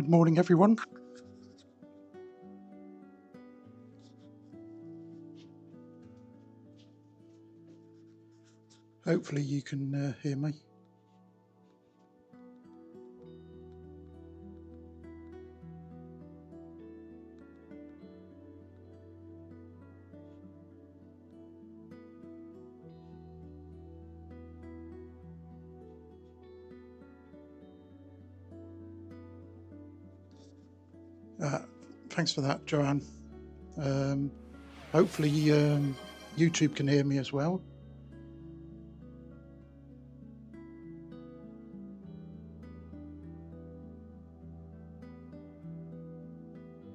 Good morning, everyone. Hopefully you can hear me. Thanks for that, Joanne. Hopefully YouTube can hear me as well.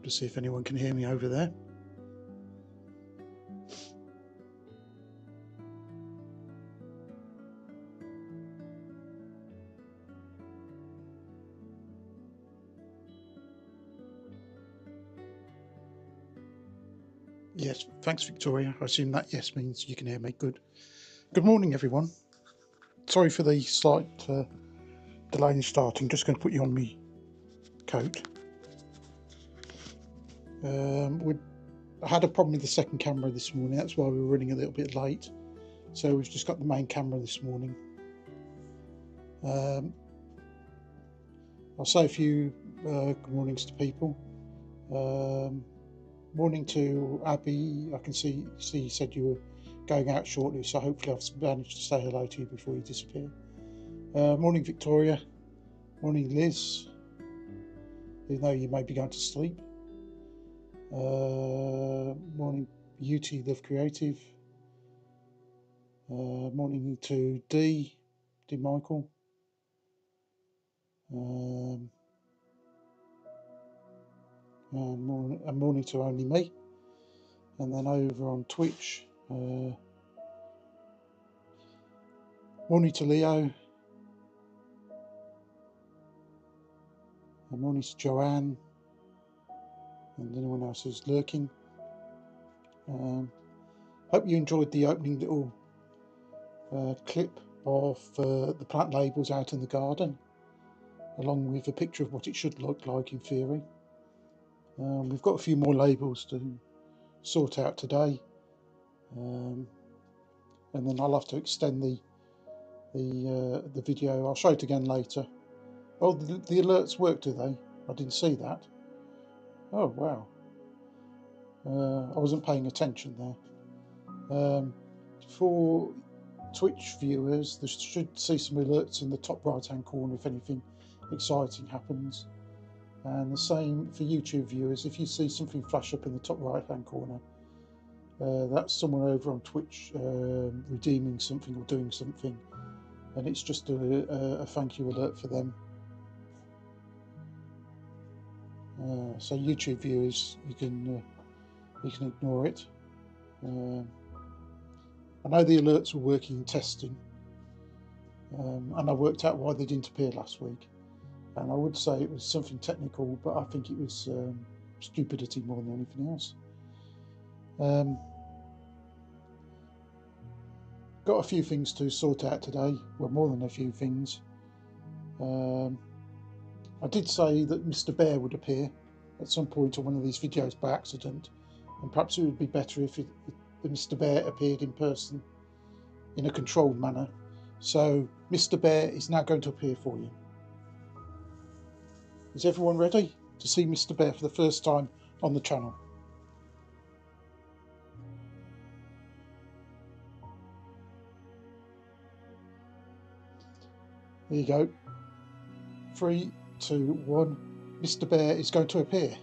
To see if anyone can hear me over there. Yes, thanks, Victoria. I assume that yes means you can hear me. Good. Good morning, everyone. Sorry for the slight delay in starting. Just going to put you on my coat. I had a problem with the second camera this morning. That's why we were running a little bit late. So we've just got the main camera this morning. I'll say a few good mornings to people. Morning to Abby. I can see you said you were going out shortly, so hopefully I've managed to say hello to you before you disappear. Morning, Victoria. Morning, Liz. Even though you may be going to sleep. Morning, Beauty Love Creative. Morning to D Michael. Morning to only me. And then over on Twitch, morning to Leo. And morning to Joanne. And anyone else who's lurking. Hope you enjoyed the opening little clip of the plant labels out in the garden, along with a picture of what it should look like in theory. We've got a few more labels to sort out today, and then I'll have to extend the video. I'll show it again later. Oh, the alerts work, do they? I didn't see that. Oh wow. I wasn't paying attention there. For Twitch viewers, they should see some alerts in the top right hand corner if anything exciting happens, and the same for YouTube viewers. If you see something flash up in the top right hand corner, that's someone over on Twitch redeeming something or doing something, and it's just a thank you alert for them. So YouTube viewers, you can ignore it. I know the alerts were working in testing, and I worked out why they didn't appear last week. And I would say it was something technical, but I think it was stupidity more than anything else. Got a few things to sort out today. Well, more than a few things. I did say that Mr. Bear would appear at some point on one of these videos by accident, and perhaps it would be better if the Mr. Bear appeared in person in a controlled manner. So Mr. Bear is now going to appear for you. Is everyone ready to see Mr. Bear for the first time on the channel? There you go. 3, 2, 1. Mr. Bear is going to appear.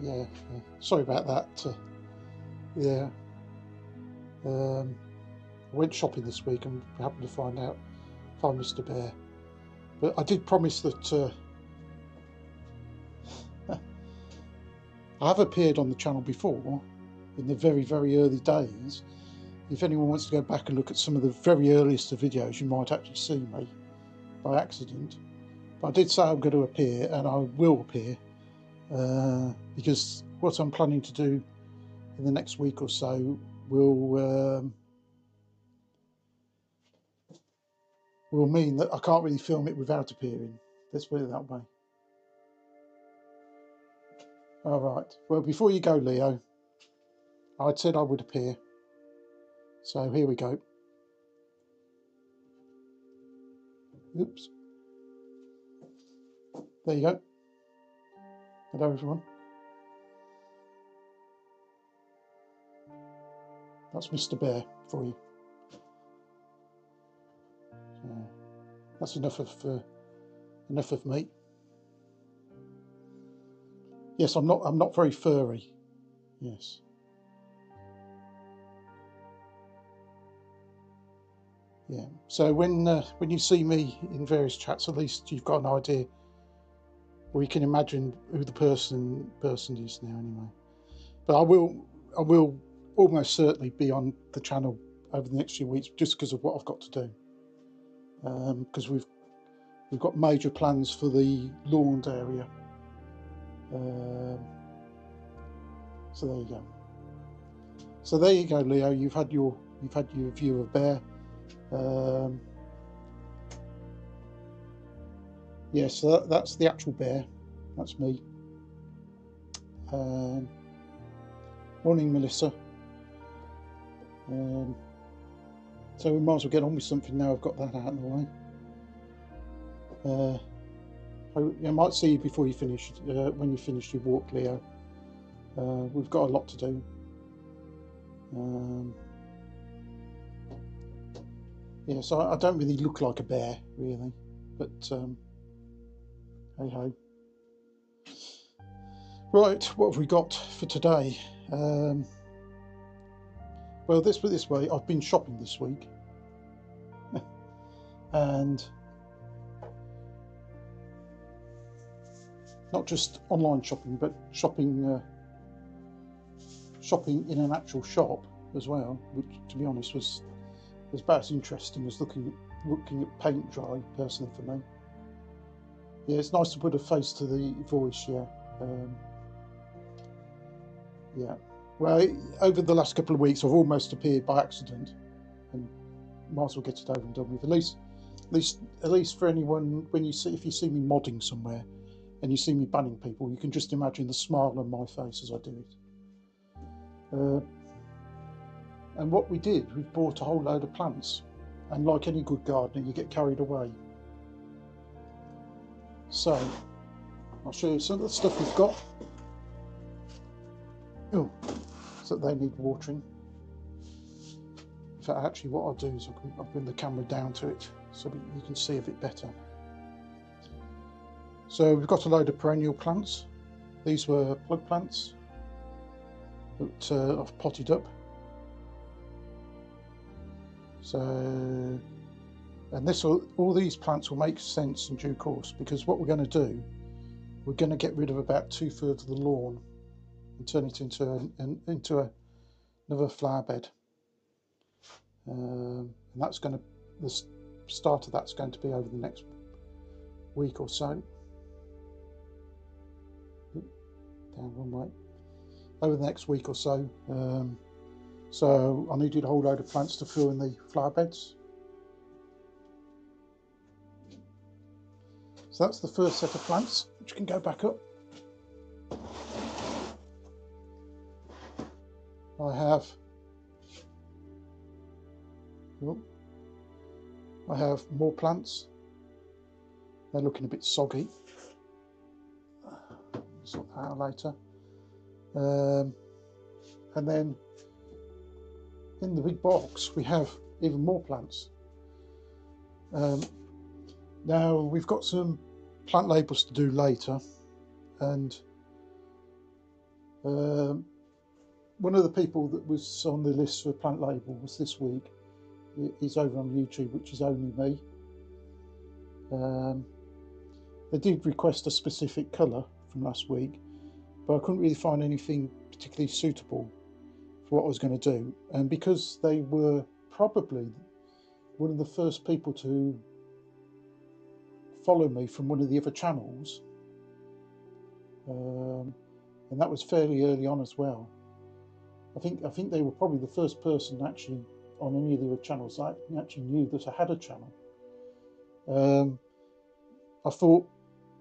Yeah. Sorry about that. Yeah. I went shopping this week and happened to find Mr. Bear. But I did promise that I have appeared on the channel before in the very, very early days. If anyone wants to go back and look at some of the very earliest of videos, you might actually see me by accident. But I did say I'm going to appear, and I will appear, because what I'm planning to do in the next week or so will mean that I can't really film it without appearing. Let's put it that way. All right. Well, before you go, Leo, I'd said I would appear. So here we go. Oops. There you go. Hello, everyone. That's Mr. Bear for you. That's enough of me. Yes, I'm not very furry. Yes. Yeah. So when you see me in various chats, at least you've got an idea, or you can imagine who the person is now. Anyway, but I will almost certainly be on the channel over the next few weeks, just because of what I've got to do. Because we've got major plans for the lawned area. So there you go. So there you go, Leo. You've had your view of Bear. Yeah, so that's the actual bear. That's me. Morning, Melissa. So we might as well get on with something now. I've got that out of the way. I might see you before you finish. When you finish your walk, Leo. We've got a lot to do. Yeah, so I don't really look like a bear, really, but hey ho. Right, what have we got for today? Well, let's put it this way. I've been shopping this week, and not just online shopping, but shopping in an actual shop as well, which, to be honest, was about as interesting as looking at paint dry, personally, for me. Yeah, it's nice to put a face to the voice. Yeah. Yeah. Well, over the last couple of weeks, I've almost appeared by accident, and might as well get it over and done with. At least for anyone, if you see me modding somewhere, and you see me banning people, you can just imagine the smile on my face as I do it. And what we did, we bought a whole load of plants, and like any good gardener, you get carried away. So I'll show you some of the stuff we've got. Oh, so they need watering. In fact, actually what I'll do is I'll bring the camera down to it so you can see a bit better. So we've got a load of perennial plants. These were plug plants that I've potted up. So, and all these plants will make sense in due course, because what we're going to do, we're going to get rid of about 2/3 of the lawn and turn it into another flower bed. And that's going to, the start of that's going to be over the next week or so. Down one way. Over the next week or so. So I needed a whole load of plants to fill in the flower beds. So that's the first set of plants, which can go back up. I have more plants. They're looking a bit soggy. Sort that out later. And then in the big box we have even more plants. Now we've got some plant labels to do later, and one of the people that was on the list for plant labels this week is over on YouTube, which is only me. They did request a specific colour from last week, but I couldn't really find anything particularly suitable for what I was going to do, and because they were probably one of the first people to follow me from one of the other channels, and that was fairly early on as well. I think they were probably the first person actually on any of the other channels that actually knew that I had a channel. I thought,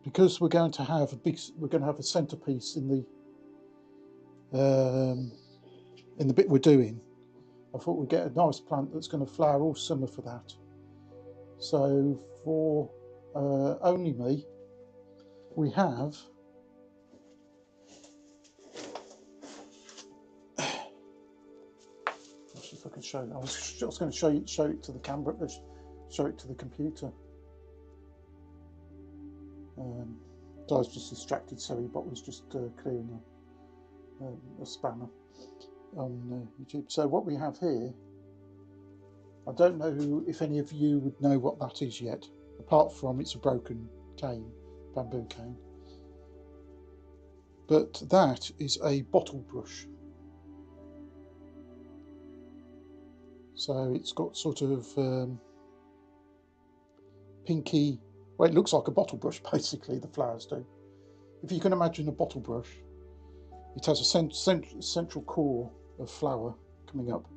because we're going to have a centerpiece in the bit we're doing, I thought we'd get a nice plant that's going to flower all summer for that. So for only me, we have if I can show it. I was just going to show it to the camera, show it to the computer. So I was just distracted. Sorry, but was just clearing a spanner on YouTube. So what we have here, I don't know if any of you would know what that is yet, apart from it's a broken cane, bamboo cane. But that is a bottle brush. So it's got sort of pinky, well, it looks like a bottle brush basically, the flowers do. If you can imagine a bottle brush, it has a central core of flower coming up,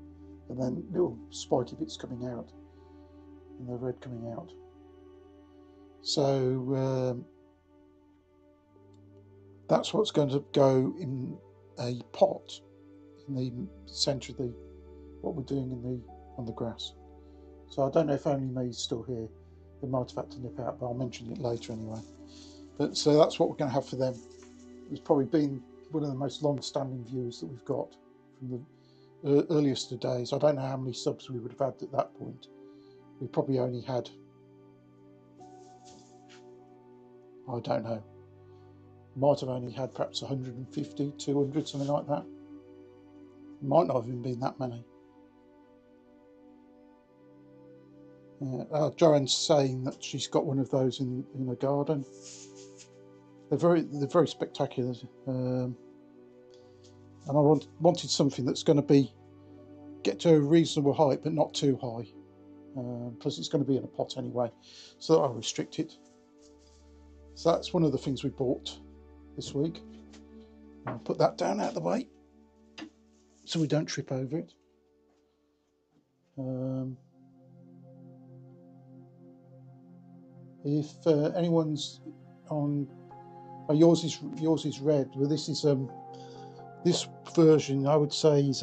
and then little spiky bits coming out, and the red coming out. So that's what's going to go in a pot in the centre of what we're doing on the grass. So I don't know if Only Me is still here. They might have had to nip out, but I'll mention it later anyway. But so that's what we're going to have for them. It's probably been one of the most long-standing viewers that we've got from the earliest of days. I don't know how many subs we would have had at that point. We probably only had, I don't know, might have only had perhaps 150, 200, something like that. Might not have even been that many. Joanne's saying that she's got one of those in her garden. They're very spectacular, and I wanted something that's going to get to a reasonable height, but not too high. Plus, it's going to be in a pot anyway, so that I'll restrict it. So that's one of the things we bought this week. I'll put that down out of the way so we don't trip over it. If anyone's on, yours is red. Well, this is this version, I would say,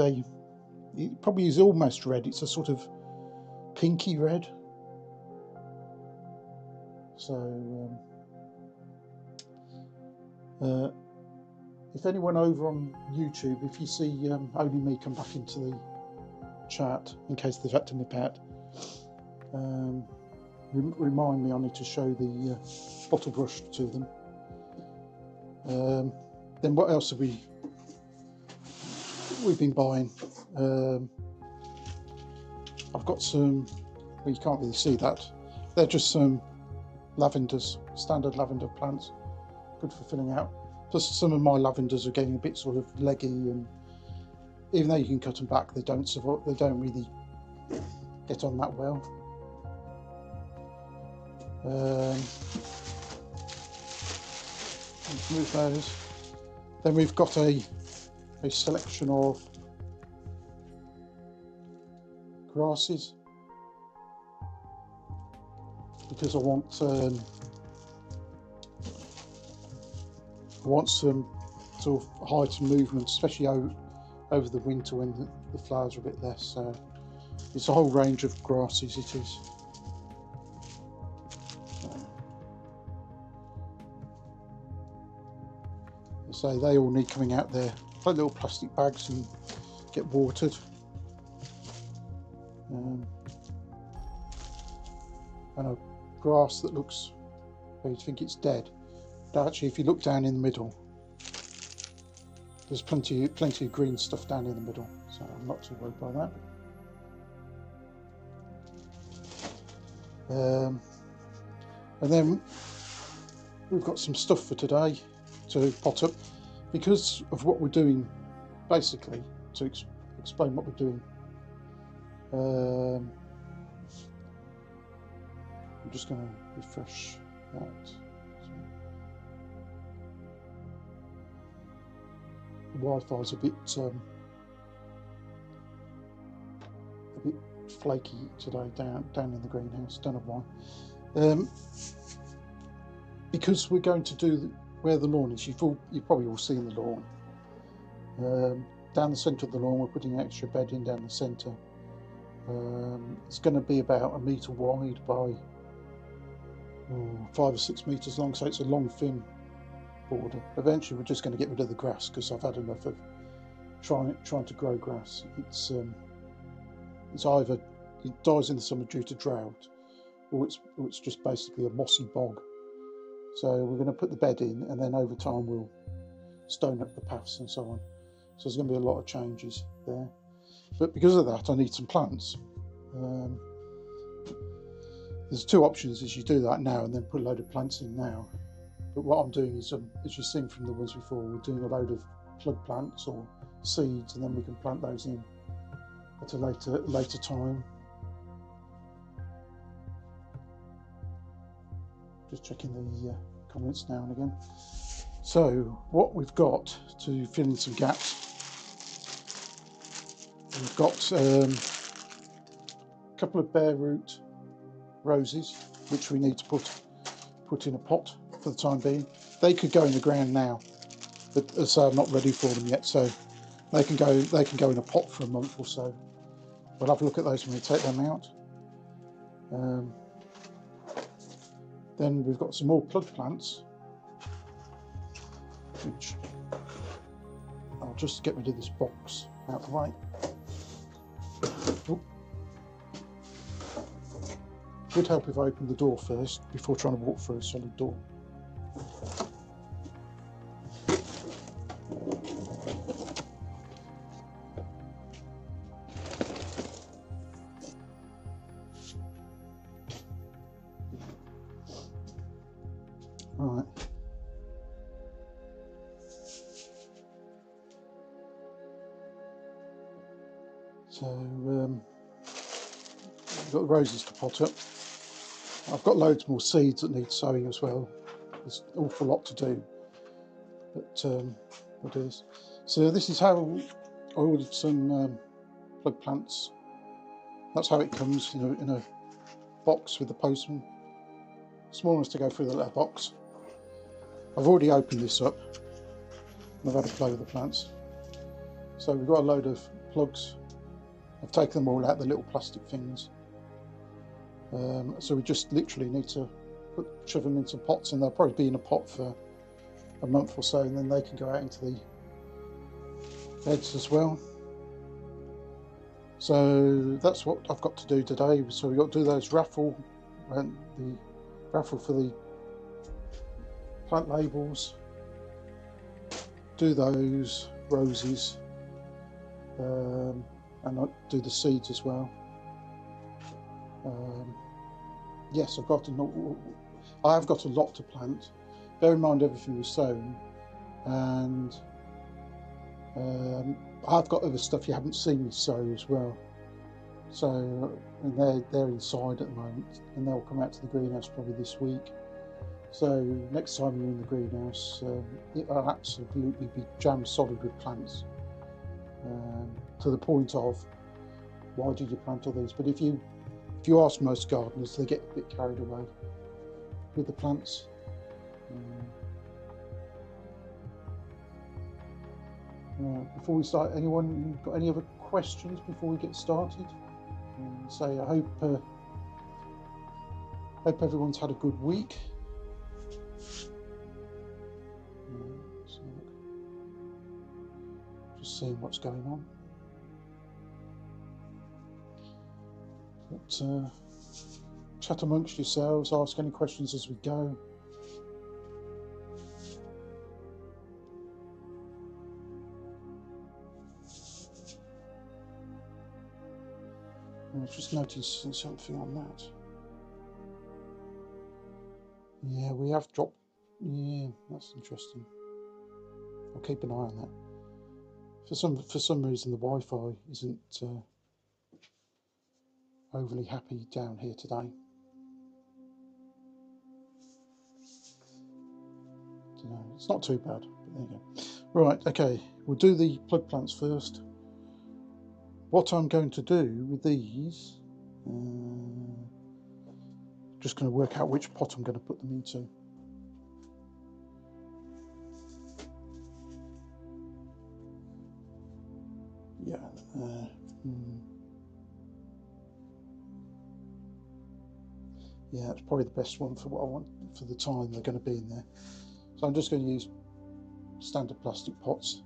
it probably is almost red. It's a sort of pinky red. So if anyone over on YouTube, if you see Only Me come back into the chat, in case they've had to nip out, remind me I need to show the bottle brush to them. Then what else have we've been buying? I've got some, well, you can't really see that, they're just some lavenders, standard lavender plants, good for filling out. Plus some of my lavenders are getting a bit sort of leggy, and even though you can cut them back, they don't really get on that well. Let's move those. Then we've got a selection of grasses, because I want some sort of height and movement, especially over the winter when the flowers are a bit less. So it's a whole range of grasses it is. So they all need coming out there, like little plastic bags, and get watered. And a grass that looks, well, you think it's dead, but actually if you look down in the middle, there's plenty of green stuff down in the middle, so I'm not too worried by that. And then we've got some stuff for today to pot up, because of what we're doing, basically, to explain what we're doing. I'm just going to refresh that. The Wi-Fi is a bit flaky today down in the greenhouse. Don't know why. Because we're going to do where the lawn is. You've probably all seen the lawn. Down the centre of the lawn, we're putting an extra bed in down the centre. It's going to be about 1 metre wide by 5 or 6 metres long, so it's a long, thin border. Eventually, we're just going to get rid of the grass because I've had enough of trying to grow grass. It's either it dies in the summer due to drought, or it's just basically a mossy bog. So we're going to put the bed in, and then over time we'll stone up the paths and so on. So there's going to be a lot of changes there. But because of that, I need some plants. There's two options: is you do that now and then put a load of plants in now. But what I'm doing is, as you've seen from the ones before, we're doing a load of plug plants or seeds, and then we can plant those in at a later time. Just checking the comments now and again. So what we've got to fill in some gaps, we've got a couple of bare root roses which we need to put in a pot for the time being. They could go in the ground now, but as I'm not ready for them yet, so they can go in a pot for a month or so. We'll have a look at those when we take them out. Then we've got some more plug plants, which I'll just get rid of this box out of the way. Oop. Would help if I opened the door first before trying to walk through a solid door. Right. So I've got the roses to pot up. I've got loads more seeds that need sowing as well. There's an awful lot to do, but we'll do this. So this is how I ordered some plug plants. That's how it comes in a box with the postman. Small enough to go through the letterbox. I've already opened this up and I've had a play with the plants. So we've got a load of plugs. I've taken them all out, the little plastic things. So we just literally need to shove them into pots, and they'll probably be in a pot for a month or so, and then they can go out into the beds as well. So that's what I've got to do today. So we've got to do those raffle for the plant labels, do those roses, and I'll do the seeds as well. Yes, I have got a lot to plant. Bear in mind everything was sown, and I've got other stuff you haven't seen me sow as well. So, and they're inside at the moment, and they'll come out to the greenhouse probably this week. So next time you're in the greenhouse, it'll absolutely be jammed solid with plants, to the point of, why did you plant all these? But if you ask most gardeners, they get a bit carried away with the plants. Before we start, anyone got any other questions before we get started? I hope everyone's had a good week. Just seeing what's going on. But chat amongst yourselves, ask any questions as we go. I was just noticing something on that. Yeah, we have dropped. Yeah, that's interesting. I'll keep an eye on that. For some reason, the Wi-Fi isn't overly happy down here today. know, it's not too bad, but there you go. Right, okay, we'll do the plug plants first. What I'm going to do with these, just going to work out which pot I'm going to put them into. Yeah, yeah, it's probably the best one for what I want for the time they're going to be in there. So I'm just going to use standard plastic pots.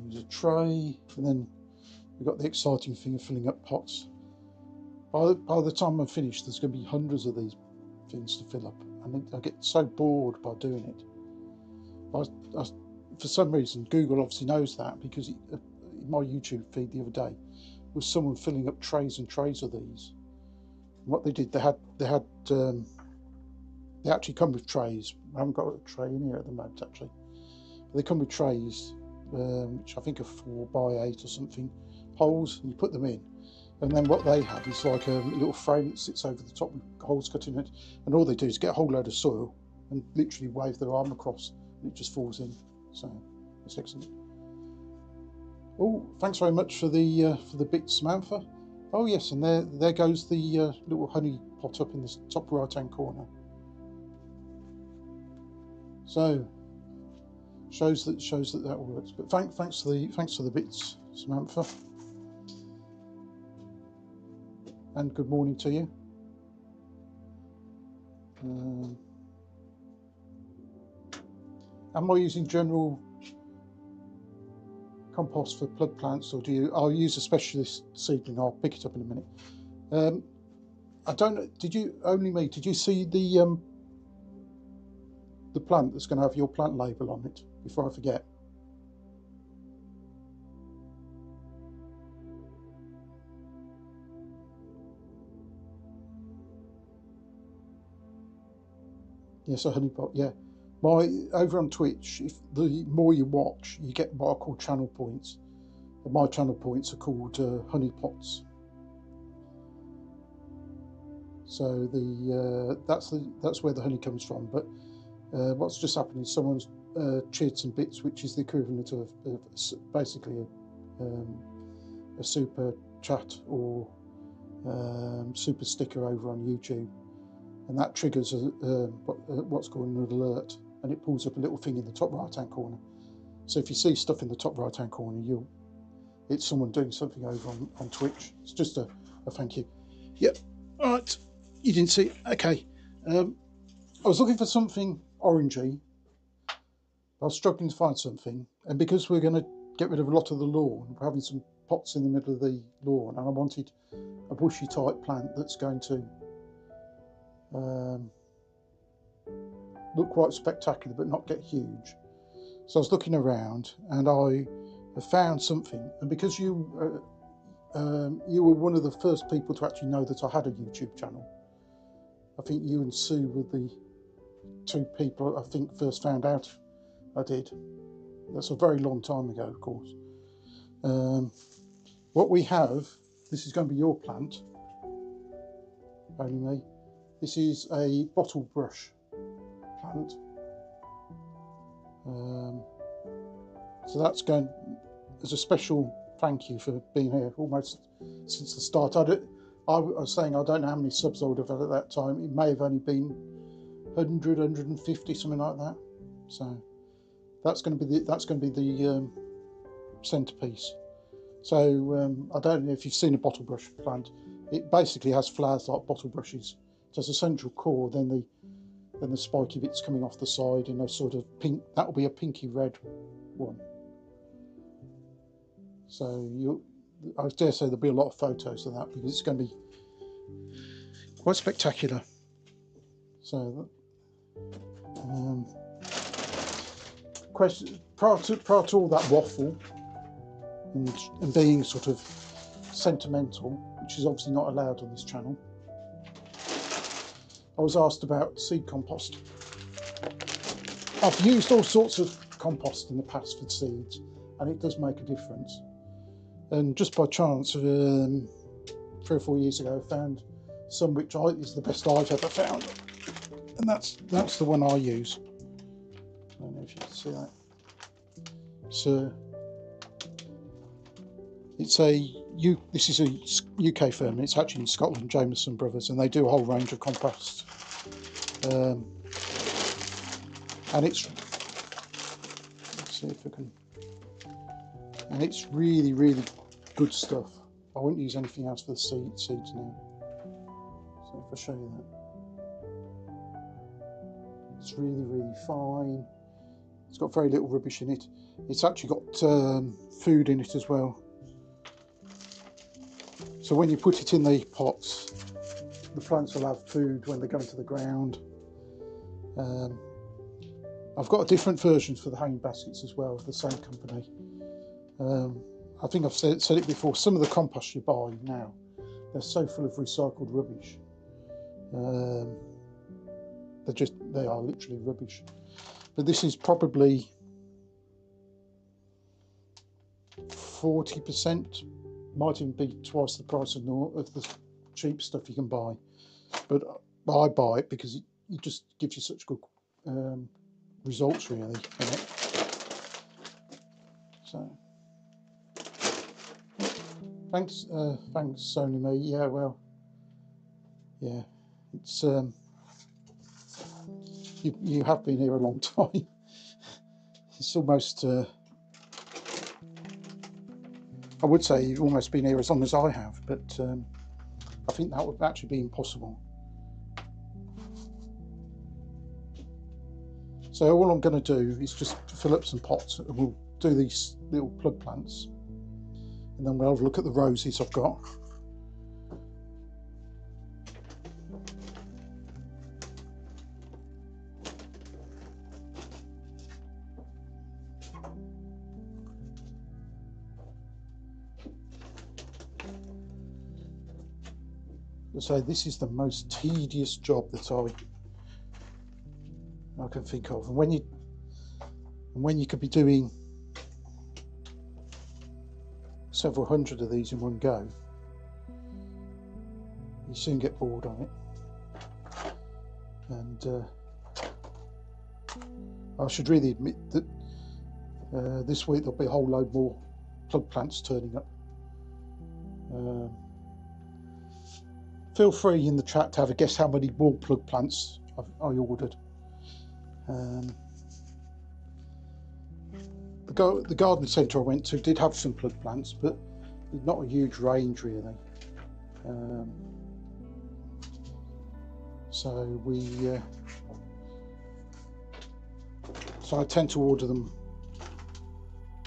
Use a tray, and then we've got the exciting thing of filling up pots. By the time I'm finished, there's going to be hundreds of these things to fill up, and I get so bored by doing it. For some reason, Google obviously knows that, because in my YouTube feed the other day was someone filling up trays and trays of these. And what they did, they actually come with trays. I haven't got a tray in here at the moment actually. They come with trays, which I think are 4x8 or something, holes, and you put them in. And then what they have is like a little frame that sits over the top with holes cut in it, and all they do is get a whole load of soil and literally wave their arm across, and it just falls in. So that's excellent. Oh, thanks very much for the bits, Samantha. Oh yes, and there goes the little honey pot up in the top right hand corner. So shows that works. But thanks for the bits, Samantha. And good morning to you. Am I using general compost for plug plants, or I'll use a specialist seedling? I'll pick it up in a minute. I don't know, did you see the plant that's going to have your plant label on it, before I forget? Yes, a honey pot, yeah. Over on Twitch, if the more you watch, you get what I call channel points. And my channel points are called honey pots. So that's where the honey comes from. But what's just happened is someone's cheered some bits, which is the equivalent of basically a super chat or super sticker over on YouTube. And that triggers what's called an alert, and it pulls up a little thing in the top right hand corner. So if you see stuff in the top right hand corner, it's someone doing something over on Twitch. It's just a thank you. Yep. All right, you didn't see it. Okay. I was looking for something orangey. I was struggling to find something, and because we're going to get rid of a lot of the lawn, we're having some pots in the middle of the lawn, and I wanted a bushy type plant that's going to look quite spectacular but not get huge. So I was looking around, and I found something, and because you were one of the first people to actually know that I had a YouTube channel. I think you and Sue were the two people I think first found out I did. That's a very long time ago, of course. What we have, this is going to be your plant, only me. This is a bottle brush plant. So that's going as a special thank you for being here almost since the start. I was saying I don't know how many subs I would have had at that time. It may have only been 100, 150, something like that. So that's going to be the centerpiece. So I don't know if you've seen a bottle brush plant. It basically has flowers like bottle brushes. So it's a central core, then the spiky bits coming off the side in a sort of pink. That will be a pinky red one. So I dare say there'll be a lot of photos of that, because it's going to be quite spectacular. So question prior to all that waffle and being sort of sentimental, which is obviously not allowed on this channel, I was asked about seed compost. I've used all sorts of compost in the past for seeds, and it does make a difference. And just by chance, 3 or 4 years ago, I found some which is the best I've ever found, and that's the one I use. I don't know if you can see that. This is a UK firm. It's actually in Scotland, Jameson Brothers, and they do a whole range of composts. And it's, let's see if I can, and it's really, really good stuff. I won't use anything else for the seeds now. So if I show you that, it's really, really fine. It's got very little rubbish in it. It's actually got food in it as well. So when you put it in the pots, the plants will have food when they go into the ground. I've got different versions for the hanging baskets as well, the same company. I think I've said it before, some of the compost you buy now, they're so full of recycled rubbish. They are literally rubbish. But this is probably 40%, might even be twice the price of the cheap stuff you can buy. But I buy it because it just gives you such good results, really. So, thanks, Sony Me. Yeah, well, yeah, it's you have been here a long time. It's almost, I would say you've almost been here as long as I have, but I think that would actually be impossible. So all I'm going to do is just fill up some pots, and we'll do these little plug plants, and then we'll have a look at the roses I've got. So this is the most tedious job that I can think of, and when you could be doing several hundred of these in one go, you soon get bored of it. And I should really admit that this week there'll be a whole load more plug plants turning up. Feel free in the chat to have a guess how many more plug plants I ordered. The garden centre I went to did have some plug plants, but not a huge range really. So I tend to order them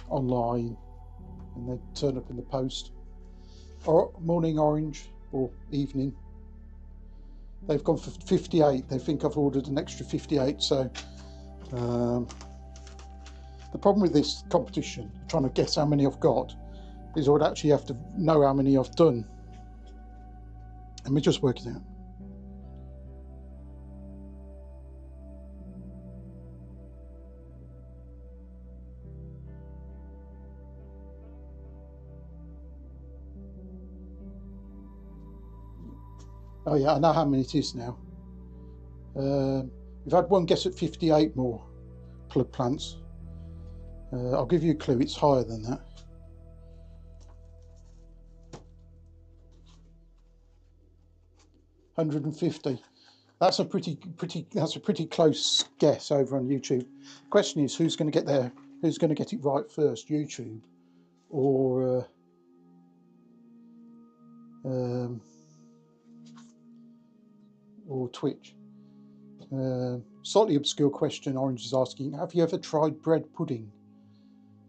online, and they turn up in the post. Or morning orange or evening. They've gone for 58. They think I've ordered an extra 58. So the problem with this competition, trying to guess how many I've got, is I would actually have to know how many I've done. And we're just working out. Oh yeah, I know how many it is now. We've had one guess at 58 more plug plants. I'll give you a clue, it's higher than that. $150. That's a pretty close guess over on YouTube. The question is, who's going to get there? Who's going to get it right first, YouTube or Twitch? Slightly obscure question. Orange is asking, have you ever tried bread pudding?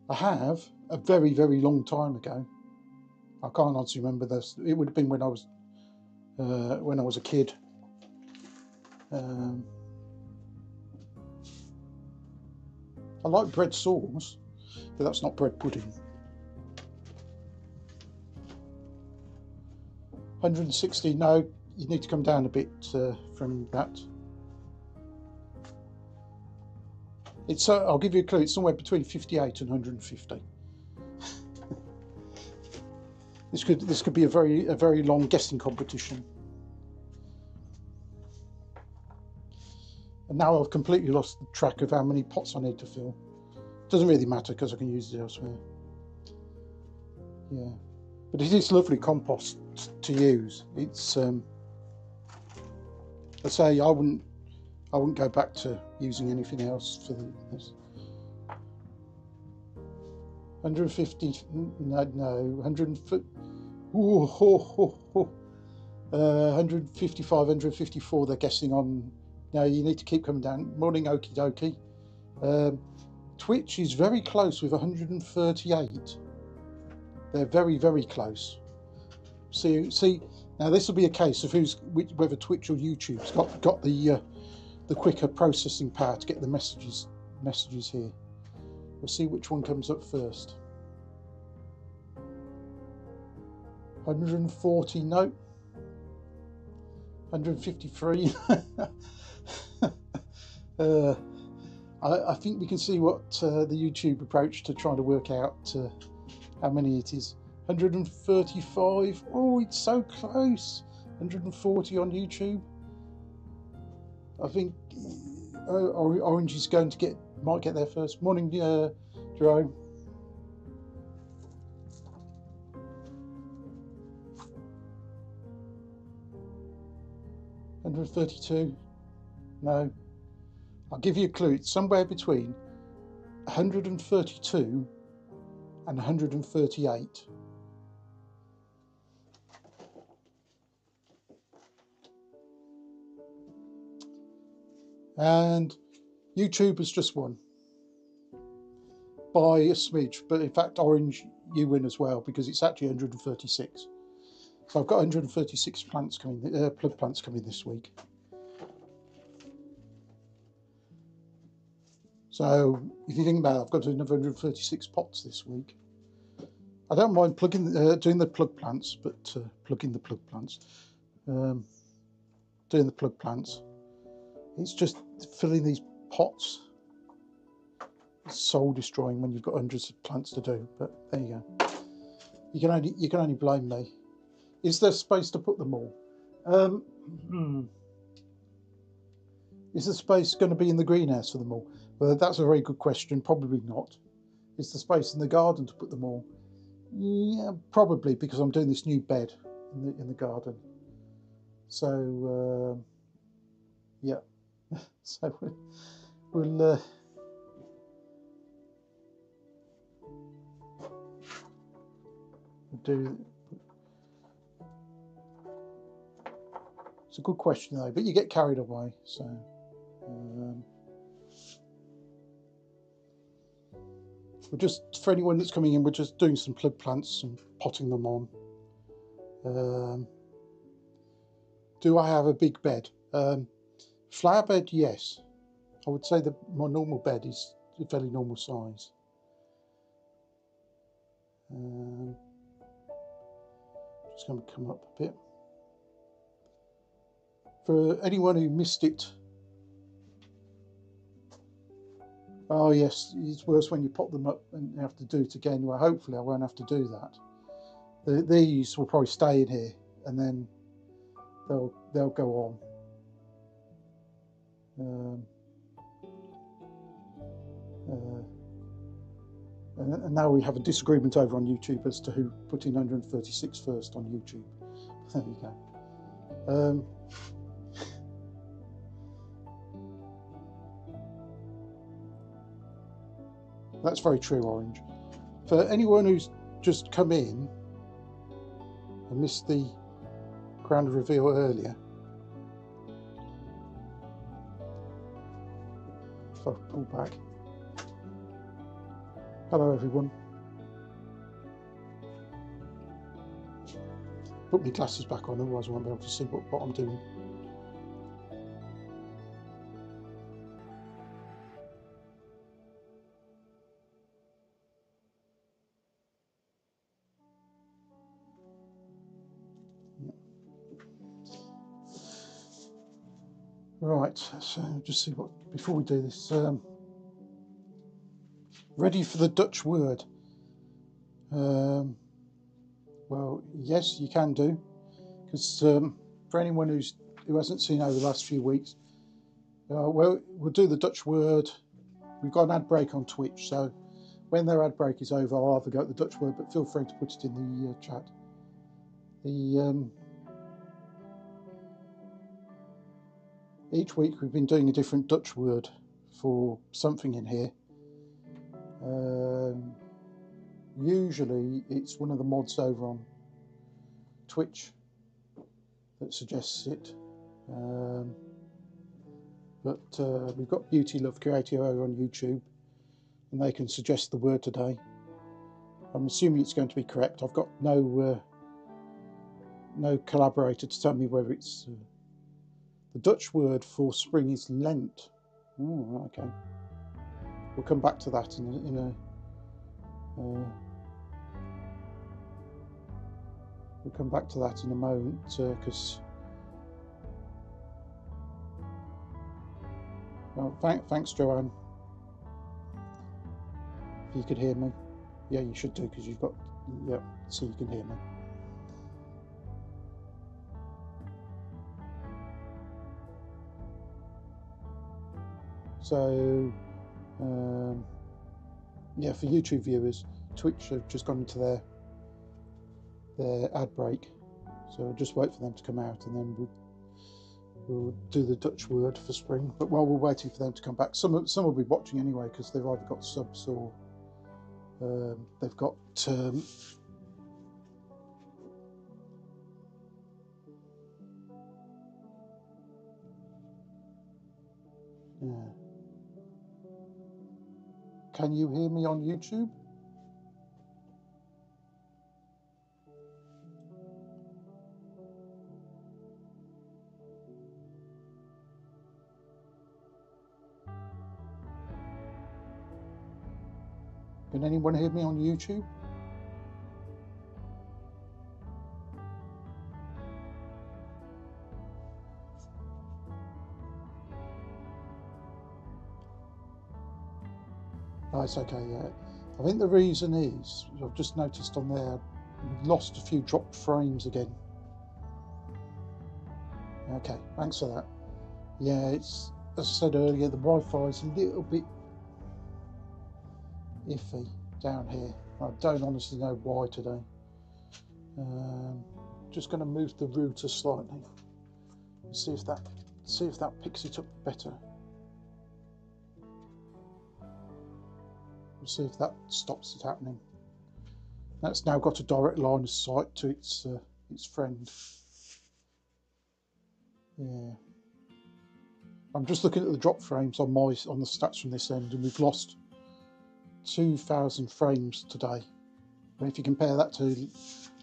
I have, a very, very long time ago. I can't honestly remember this. It would have been when I was a kid. I like bread sauce, but that's not bread pudding. 160, no, you need to come down a bit from that. It's I'll give you a clue, it's somewhere between 58 and 150. This could be a very long guessing competition. And now I've completely lost track of how many pots I need to fill. Doesn't really matter because I can use it elsewhere. Yeah, but it is lovely compost to use. It's I say I wouldn't go back to using anything else for this. 150, no, 150, 155, 154 they're guessing on. Now you need to keep coming down. Morning, okie dokie. Twitch is very close with 138. They're very close. See, now this will be a case of whether Twitch or YouTube's got the quicker processing power to get the messages here. We'll see which one comes up first. 140, no. 153. I think we can see what the YouTube approach to trying to work out how many it is. 135. Oh, it's so close. 140 on YouTube. I think Orange is going to might get there first. Morning, Jerome. 132. No. I'll give you a clue. It's somewhere between 132 and 138. And YouTube has just won by a smidge, but in fact Orange, you win as well because it's actually 136. So I've got 136 plants coming, plug plants coming this week. So if you think about it, I've got another 136 pots this week. I don't mind doing the plug plants, but plugging the plug plants, doing the plug plants. It's just filling these pots. It's soul destroying when you've got hundreds of plants to do. But there you go. You can only blame me. Is there space to put them all? Is the space going to be in the greenhouse for them all? Well, that's a very good question. Probably not. Is the space in the garden to put them all? Yeah, probably, because I'm doing this new bed in the garden. So yeah. So we'll do. It's a good question though, but you get carried away. So we're just, for anyone that's coming in, we're just doing some plug plants and potting them on. Do I have a big bed? Flower bed, yes. I would say that my normal bed is a fairly normal size. Just going to come up a bit. For anyone who missed it, oh yes, it's worse when you pop them up and you have to do it again. Well, hopefully I won't have to do that. These will probably stay in here and then they'll go on. And now we have a disagreement over on YouTube as to who put in 136 first on YouTube. There you go. That's very true, Orange. For anyone who's just come in and missed the ground reveal earlier, if I pull back. Hello everyone. Put my glasses back on, otherwise I won't be able to see what I'm doing. Right, so just see what, before we do this, ready for the Dutch word. Well, Well, yes, you can do, because for anyone who hasn't seen over the last few weeks, well, we'll do the Dutch word. We've got an ad break on Twitch, so when their ad break is over, I'll have a go at the Dutch word, but feel free to put it in the chat. Each week we've been doing a different Dutch word for something in here. Usually it's one of the mods over on Twitch that suggests it, but we've got Beauty Love Creative over on YouTube, and they can suggest the word today. I'm assuming it's going to be correct. I've got no collaborator to tell me whether it's the Dutch word for spring is Lent. Oh, okay. We'll come back to that we'll come back to that in a moment, because well, thanks Joanne. If you could hear me, yeah, you should do, because you've got, yeah, so you can hear me. So yeah, for YouTube viewers, Twitch have just gone into their ad break, so I'll just wait for them to come out, and then we'll do the Dutch word for spring. But while we're waiting for them to come back, some will be watching anyway, because they've either got subs or they've got yeah. Can you hear me on YouTube? Can anyone hear me on YouTube? Oh, it's okay, yeah. I think the reason is, I've just noticed on there, we've lost a few dropped frames again. Okay, thanks for that. Yeah, it's, as I said earlier, the Wi-Fi is a little bit iffy down here. I don't honestly know why today. Just going to move the router slightly. See if that picks it up better. We'll see if that stops it happening. That's now got a direct line of sight to its friend. Yeah. I'm just looking at the drop frames on the stats from this end, and we've lost 2,000 frames today. And if you compare that to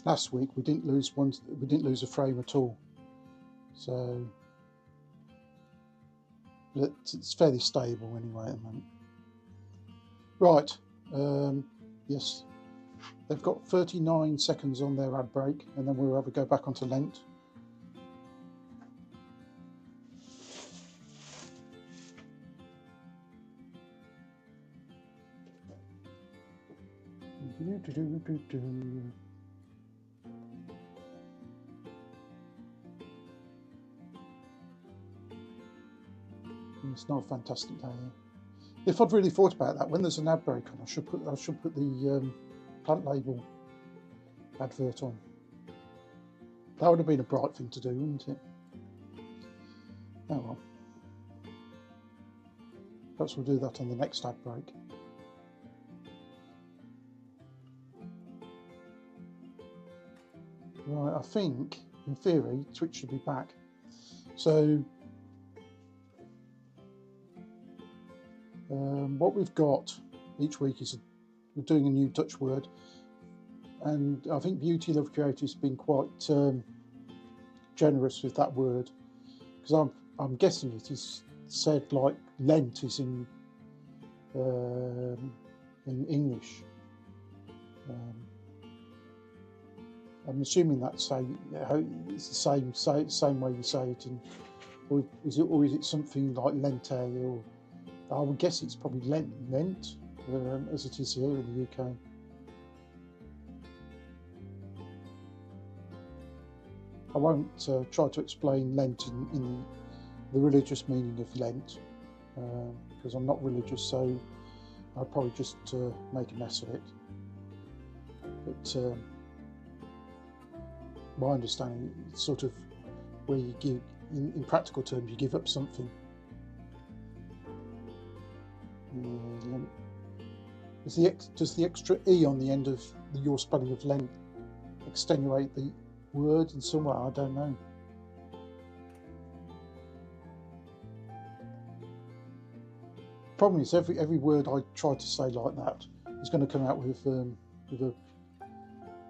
last week, we didn't lose a frame at all. So it's fairly stable anyway at the moment. Right, yes, they've got 39 seconds on their ad break, and then we'll have a go back onto Lent. It's not a fantastic day. If I'd really thought about that, when there's an ad break on, I should put the plant label advert on. That would have been a bright thing to do, wouldn't it? Oh well. Perhaps we'll do that on the next ad break. Right, I think, in theory, Twitch should be back. So, what we've got each week is we're doing a new Dutch word, and I think Beauty Love Creative has been quite generous with that word, because I'm guessing it is said like Lent is in English. I'm assuming that's it's the same way you say it in, or is it something like Lente, or I would guess it's probably Lent as it is here in the UK. I won't try to explain Lent in the religious meaning of Lent, because I'm not religious, so I'll probably just make a mess of it. But my understanding, it's sort of where you give, in practical terms, you give up something. Does the extra E on the end of your spelling of Lent extenuate the word in some way? I don't know. Problem is, every word I try to say like that is going to come out with a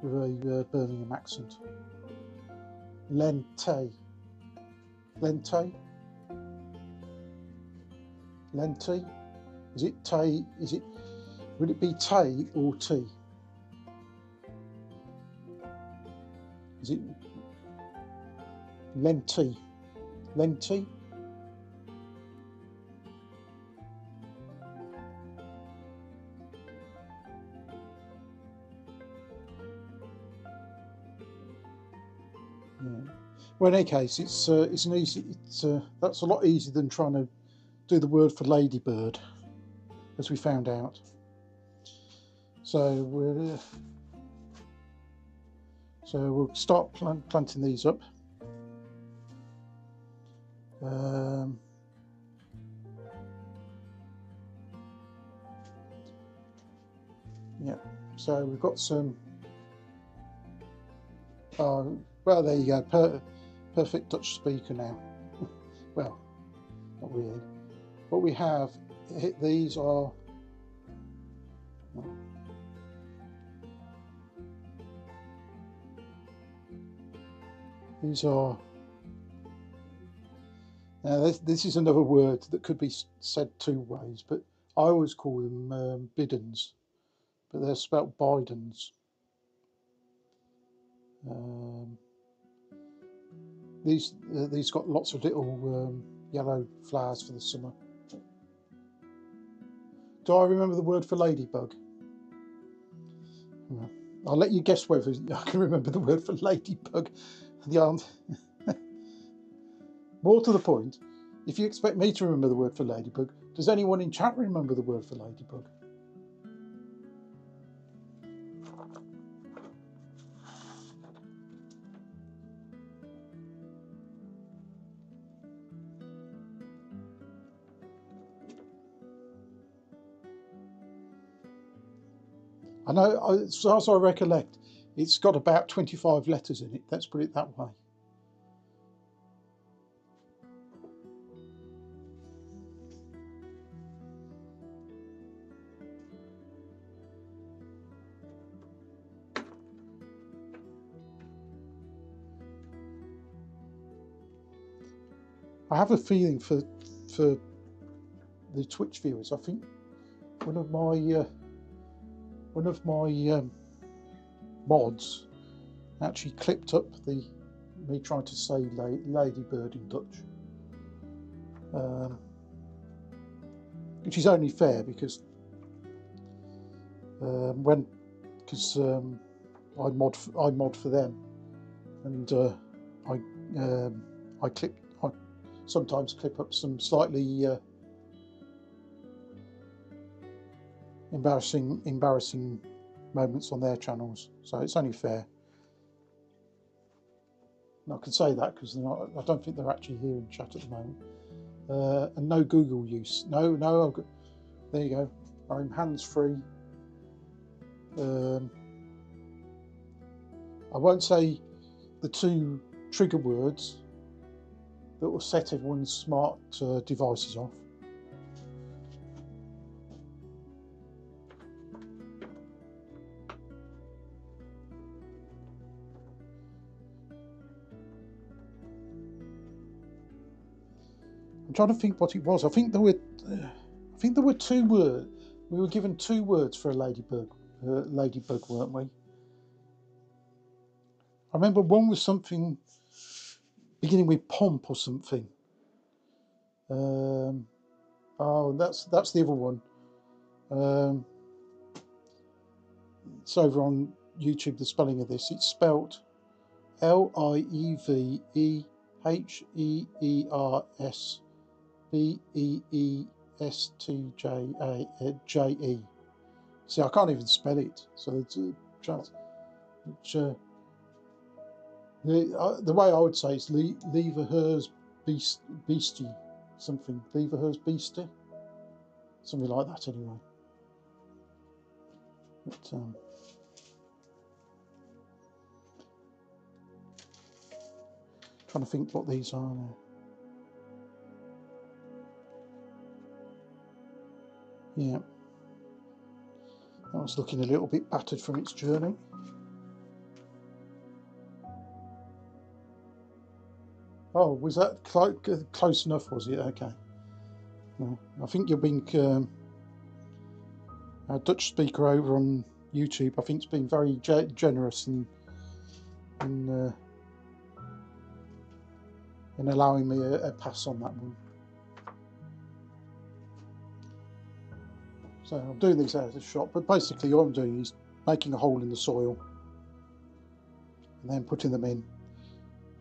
Birmingham accent. Lente. Is it te? Would it be te or t? Is it lenti? Yeah. Well, in any case, it's an easy. That's a lot easier than trying to do the word for ladybird, as we found out. So we'll start planting these up. Yeah. So we've got some. Well, there you go. Perfect Dutch speaker now. Well, not really. What we have, these are. These are. Now, this is another word that could be said two ways, but I always call them Bidens, but they're spelt Bidens. These got lots of little yellow flowers for the summer. Do I remember the word for ladybug? No. I'll let you guess whether I can remember the word for ladybug. The answer. More to the point, if you expect me to remember the word for ladybug, does anyone in chat remember the word for ladybug? I know, as far as I recollect, it's got about 25 letters in it. Let's put it that way. I have a feeling for the Twitch viewers. I think one of my mods actually clipped up me trying to say ladybird in Dutch, which is only fair because I mod for them, and I sometimes clip up some slightly embarrassing moments on their channels, so it's only fair. And I can say that because I don't think they're actually here in chat at the moment. And no Google use. No, I've got, there you go. I'm hands-free. I won't say the two trigger words that will set everyone's smart devices off. I'm trying to think what it was. I think there were two words. We were given two words for a ladybug, weren't we? I remember one was something beginning with pomp or something. Oh, that's the other one. It's over on YouTube, the spelling of this. It's spelt LIEVEHERSBEESTJE. See, I can't even spell it, so it's a chance. Which, the way I would say is Lever Hers Beastie, something. Lever Hers Beastie, something like that anyway. But, trying to think what these are now. Yeah, that was looking a little bit battered from its journey. Oh, was that close enough, was it? Okay. Well, I think you're being our Dutch speaker over on YouTube. I think it's been very generous in allowing me a pass on that one. So I'm doing these out of the shop, but basically all I'm doing is making a hole in the soil and then putting them in.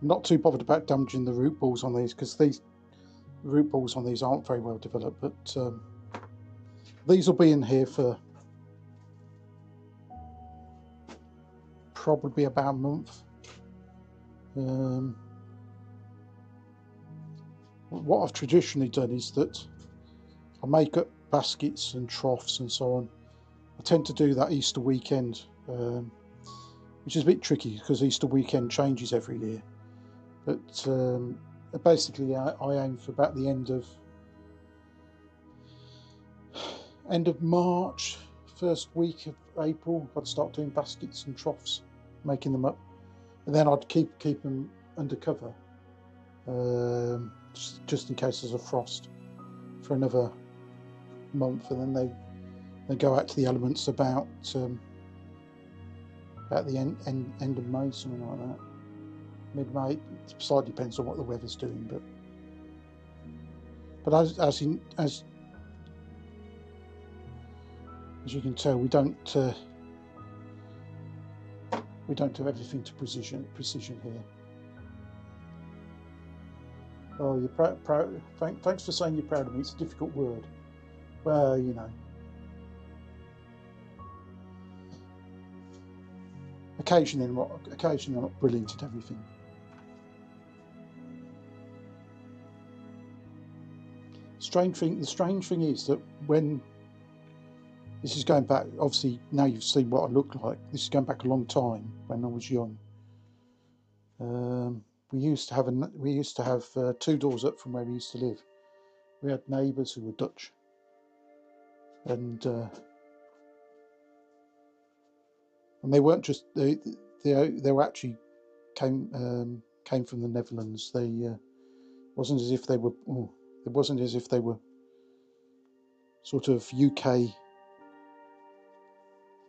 I'm not too bothered about damaging the root balls on these, because the root balls on these aren't very well developed, but these will be in here for probably about a month. What I've traditionally done is that I make up baskets and troughs and so on. I tend to do that Easter weekend, which is a bit tricky because Easter weekend changes every year. But basically, I aim for about the end of March, first week of April. I'd start doing baskets and troughs, making them up, and then I'd keep them under cover, just in case there's a frost, for another month, and then they go out to the elements about the end of May, something like that. Mid-May. It slightly depends on what the weather's doing, but as you can tell, we don't do everything to precision here. Oh, you're proud. Thanks for saying you're proud of me. It's a difficult word. Well, you know. Occasionally I'm not brilliant at everything. The strange thing is that when this is going back, obviously now you've seen what I look like. This is going back a long time when I was young. We used to have 2 doors up from where we used to live. We had neighbours who were Dutch, and they weren't just they were actually came from the Netherlands. They wasn't as if they were. It wasn't as if they were sort of UK. I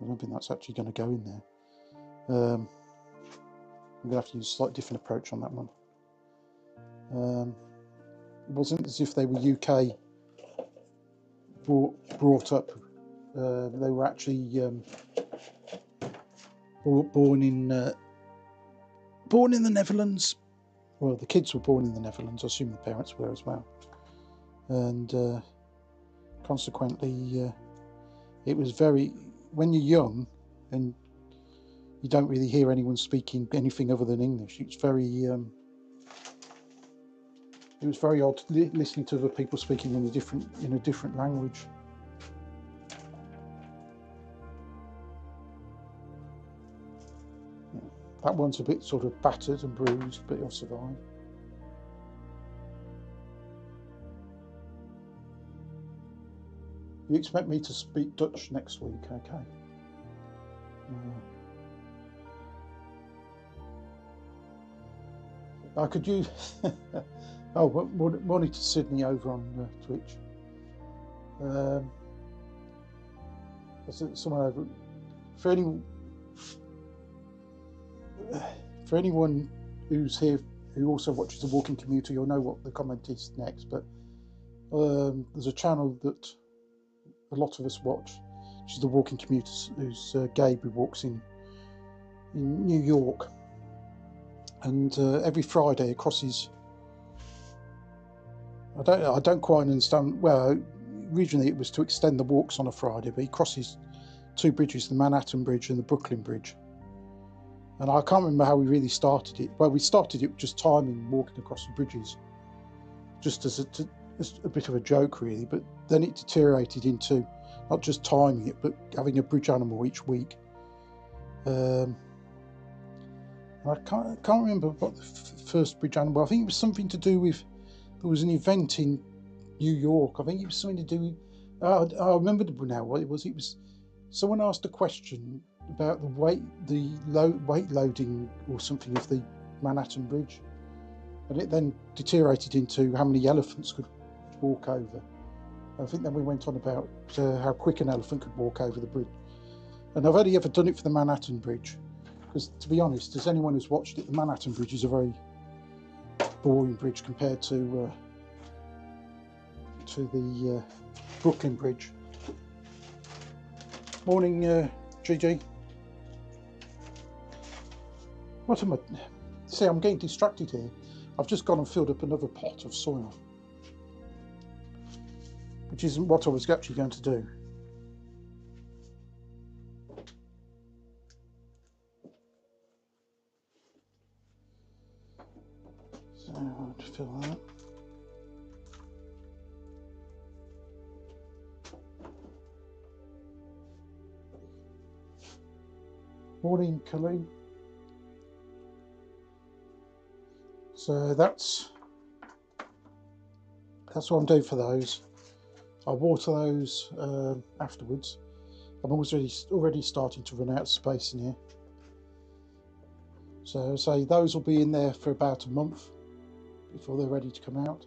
don't think that's actually going to go in there. I'm going to have to use a slightly different approach on that one. It wasn't as if they were UK brought up. They were actually born in the Netherlands. Well, the kids were born in the Netherlands. I assume the parents were as well. And consequently, it was when you're young and you don't really hear anyone speaking anything other than English, it was very odd listening to other people speaking in a different language. Yeah, that one's a bit sort of battered and bruised, but it'll survive. You expect me to speak Dutch next week, okay? I could use. Oh, morning to Sydney over on Twitch. Someone over. For anyone who's here who also watches The Walking Commuter, you'll know what the comment is next. But there's a channel that a lot of us watch, which is The Walking Commuter, who's Gabe, who walks in New York. and every Friday he crosses. I don't quite understand. Well, originally it was to extend the walks on a Friday, but he crosses two bridges, the Manhattan Bridge and the Brooklyn Bridge. And I can't remember how we really started it. Well, we started it just timing walking across the bridges, just as a bit of a joke really, but then it deteriorated into not just timing it, but having a bridge animal each week. I can't remember what the first bridge animal. I think it was something to do with, there was an event in New York. I think it was something to do with, I remember now what it was. It was someone asked a question about the weight loading or something of the Manhattan Bridge, and it then deteriorated into how many elephants could walk over. I think then we went on about how quick an elephant could walk over the bridge. And I've only ever done it for the Manhattan Bridge, because to be honest, as anyone who's watched it, the Manhattan Bridge is a very boring bridge compared to the Brooklyn Bridge. Morning, GG. What am I? See, I'm getting distracted here. I've just gone and filled up another pot of soil, which isn't what I was actually going to do. So I'll just fill that. Morning, Colleen. So that's what I'm doing for those. I water those afterwards. I'm already starting to run out of space in here. So say those will be in there for about a month before they're ready to come out.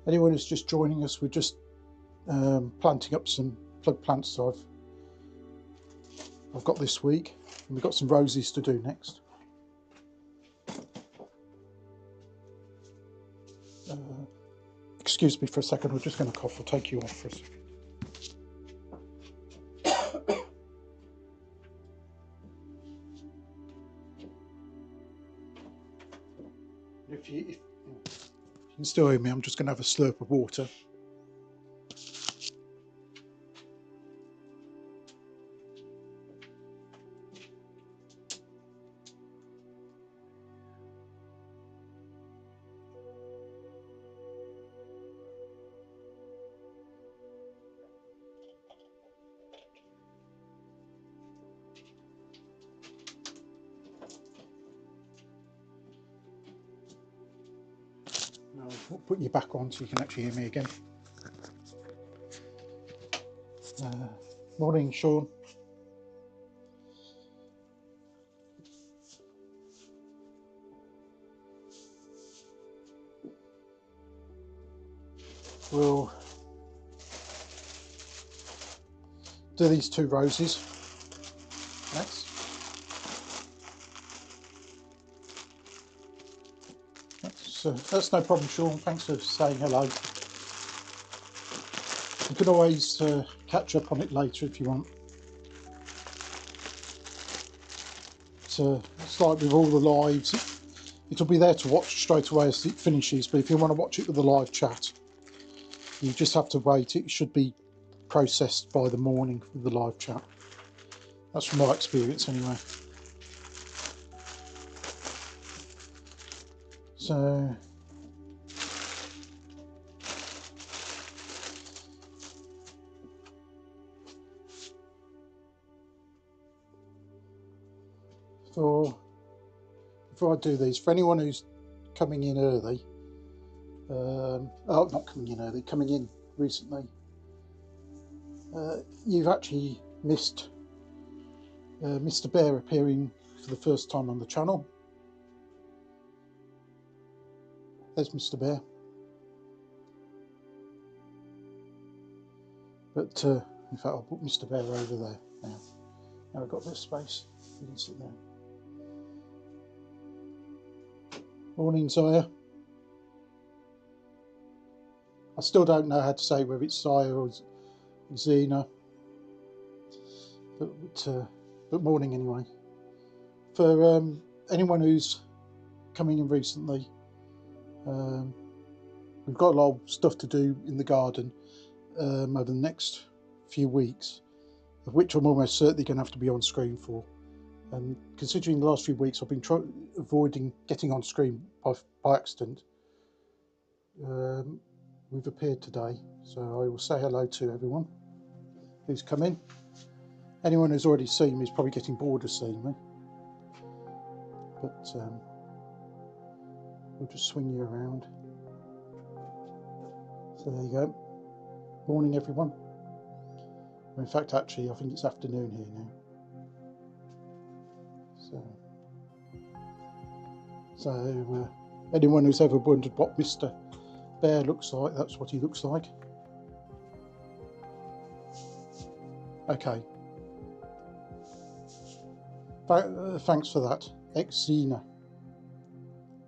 Anyone who's just joining us, we're just planting up some plug plants that I've got this week, and we've got some roses to do next. Excuse me for a second, we're just going to cough. I'll take you off for a second. If you can still hear me, I'm just going to have a slurp of water. I'll put you back on so you can actually hear me again. Morning, Sean. We'll do these two roses next. That's no problem, Sean. Thanks for saying hello. You can always catch up on it later if you want. It's like with all the lives, it'll be there to watch straight away as it finishes, but if you want to watch it with the live chat, you just have to wait. It should be processed by the morning with the live chat. That's from my experience anyway. So before I do these, for anyone who's coming in early, not coming in early, coming in recently, you've actually missed Mr. Bear appearing for the first time on the channel. There's Mr. Bear. But in fact, I'll put Mr. Bear over there now. Now I've got this space, you can sit there. Morning, Zaya. I still don't know how to say whether it's Saya or Xena, but morning anyway. For anyone who's coming in recently, we've got a lot of stuff to do in the garden over the next few weeks, of which I'm almost certainly going to have to be on screen for. And considering the last few weeks I've been avoiding getting on screen by accident, we've appeared today, so I will say hello to everyone who's come in. Anyone who's already seen me is probably getting bored of seeing me, but we'll just swing you around. So there you go. Morning everyone. In fact, actually, I think it's afternoon here now. So anyone who's ever wondered what Mr. Bear looks like, that's what he looks like. Okay. Thanks for that. Xena.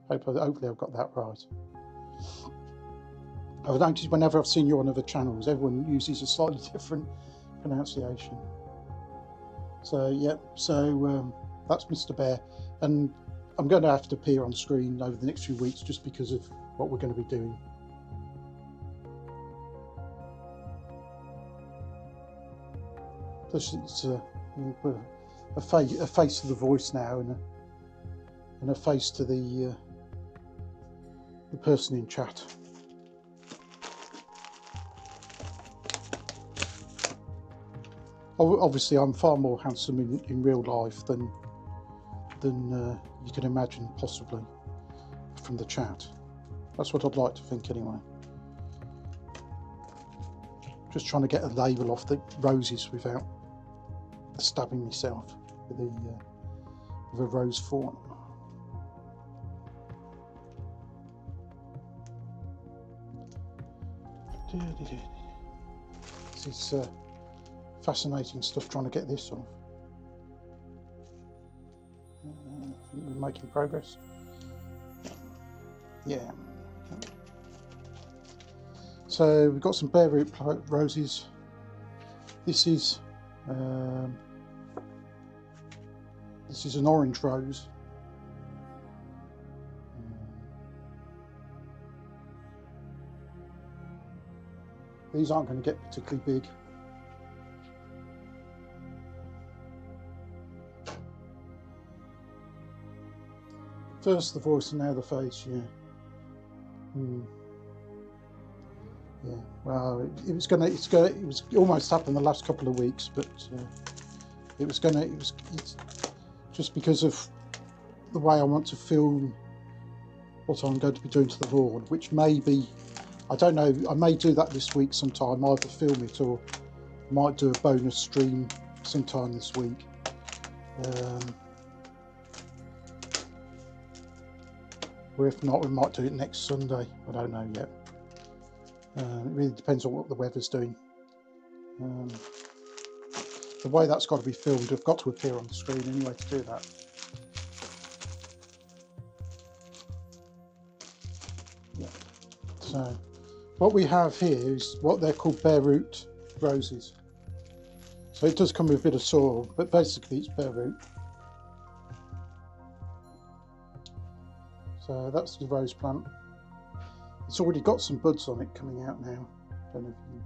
Hopefully I've got that right. I've noticed whenever I've seen you on other channels, everyone uses a slightly different pronunciation. So yeah, that's Mr. Bear, and I'm going to have to appear on screen over the next few weeks just because of what we're going to be doing. It's a face to the voice now, and a face to the person in chat. Obviously, I'm far more handsome in real life than you can imagine, possibly, from the chat. That's what I'd like to think, anyway. Just trying to get a label off the roses without stabbing myself with a rose thorn. This is fascinating stuff, trying to get this off. We're making progress. Yeah. So we've got some bare root roses. This is an orange rose. These aren't going to get particularly big. First the voice and now the face, yeah. Yeah, well, it was almost happened the last couple of weeks, but it's just because of the way I want to film what I'm going to be doing to the lawn, which may be, I don't know, I may do that this week sometime, either film it or might do a bonus stream sometime this week. Or if not, we might do it next Sunday. I don't know yet. It really depends on what the weather's doing. The way that's got to be filmed, I've got to appear on the screen anyway to do that. Yeah. So what we have here is what they're called bare root roses. So it does come with a bit of soil, but basically it's bare root. So that's the rose plant. It's already got some buds on it coming out now. Don't know if you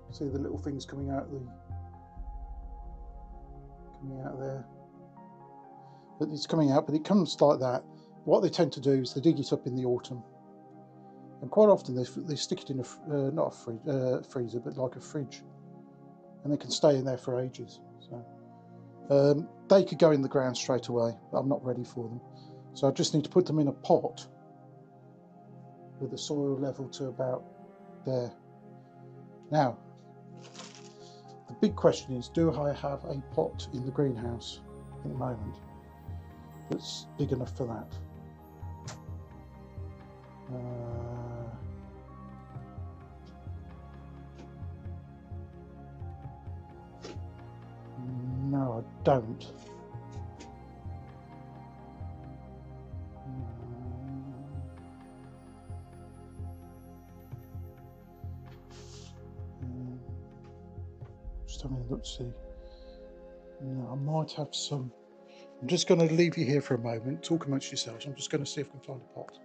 can see the little things coming out there. But it's coming out, but it comes like that. What they tend to do is they dig it up in the autumn, and quite often they stick it in a not a freezer, but like a fridge, and they can stay in there for ages. So they could go in the ground straight away, but I'm not ready for them. So I just need to put them in a pot with the soil level to about there. Now, the big question is, do I have a pot in the greenhouse at the moment that's big enough for that? No, I don't. Just having a look to see. No, I might have some. I'm just going to leave you here for a moment, talk amongst yourselves. I'm just going to see if I can find a pot.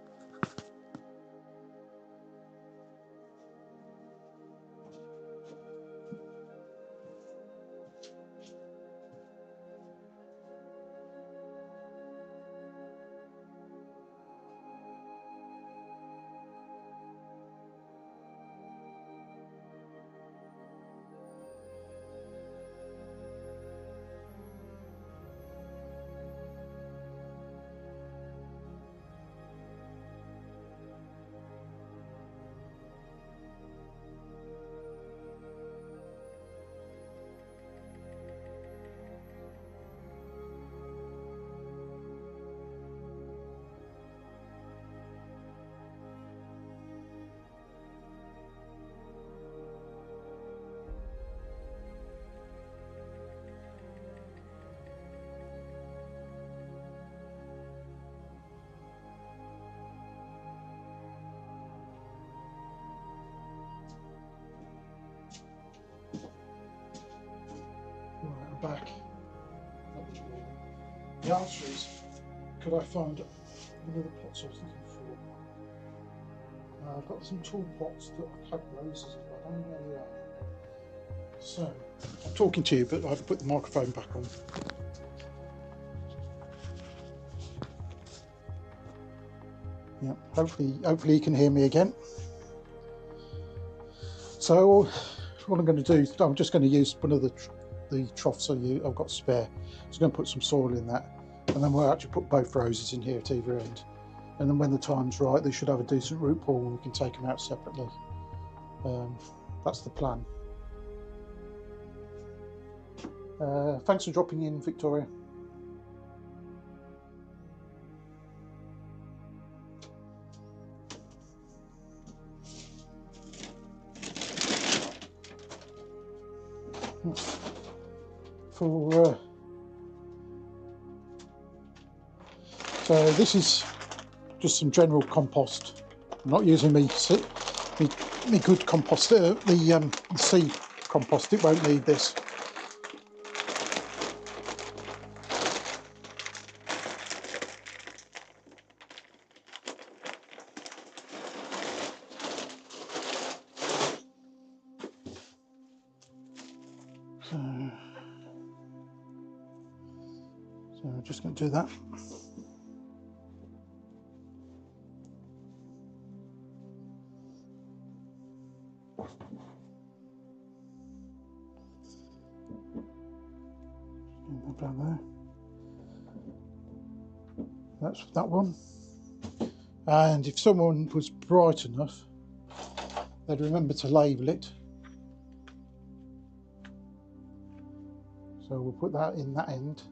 Right, I'm back. The answer is, could I find one of the pots I was looking for? I've got some tall pots that have roses in them. I don't know where they are. So, I'm talking to you, but I've put the microphone back on. Yeah, hopefully you can hear me again. So, what I'm going to do is I'm just going to use one of the troughs I've got spare. I'm just going to put some soil in that, and then we'll actually put both roses in here at either end. And then when the time's right, they should have a decent root ball and we can take them out separately. That's the plan. Thanks for dropping in, Victoria. So this is just some general compost. I'm not using me good compost, the seed compost. It won't need this. So I'm just going to do that. Down there. That's that one. And if someone was bright enough, they'd remember to label it. So we'll put that in that end.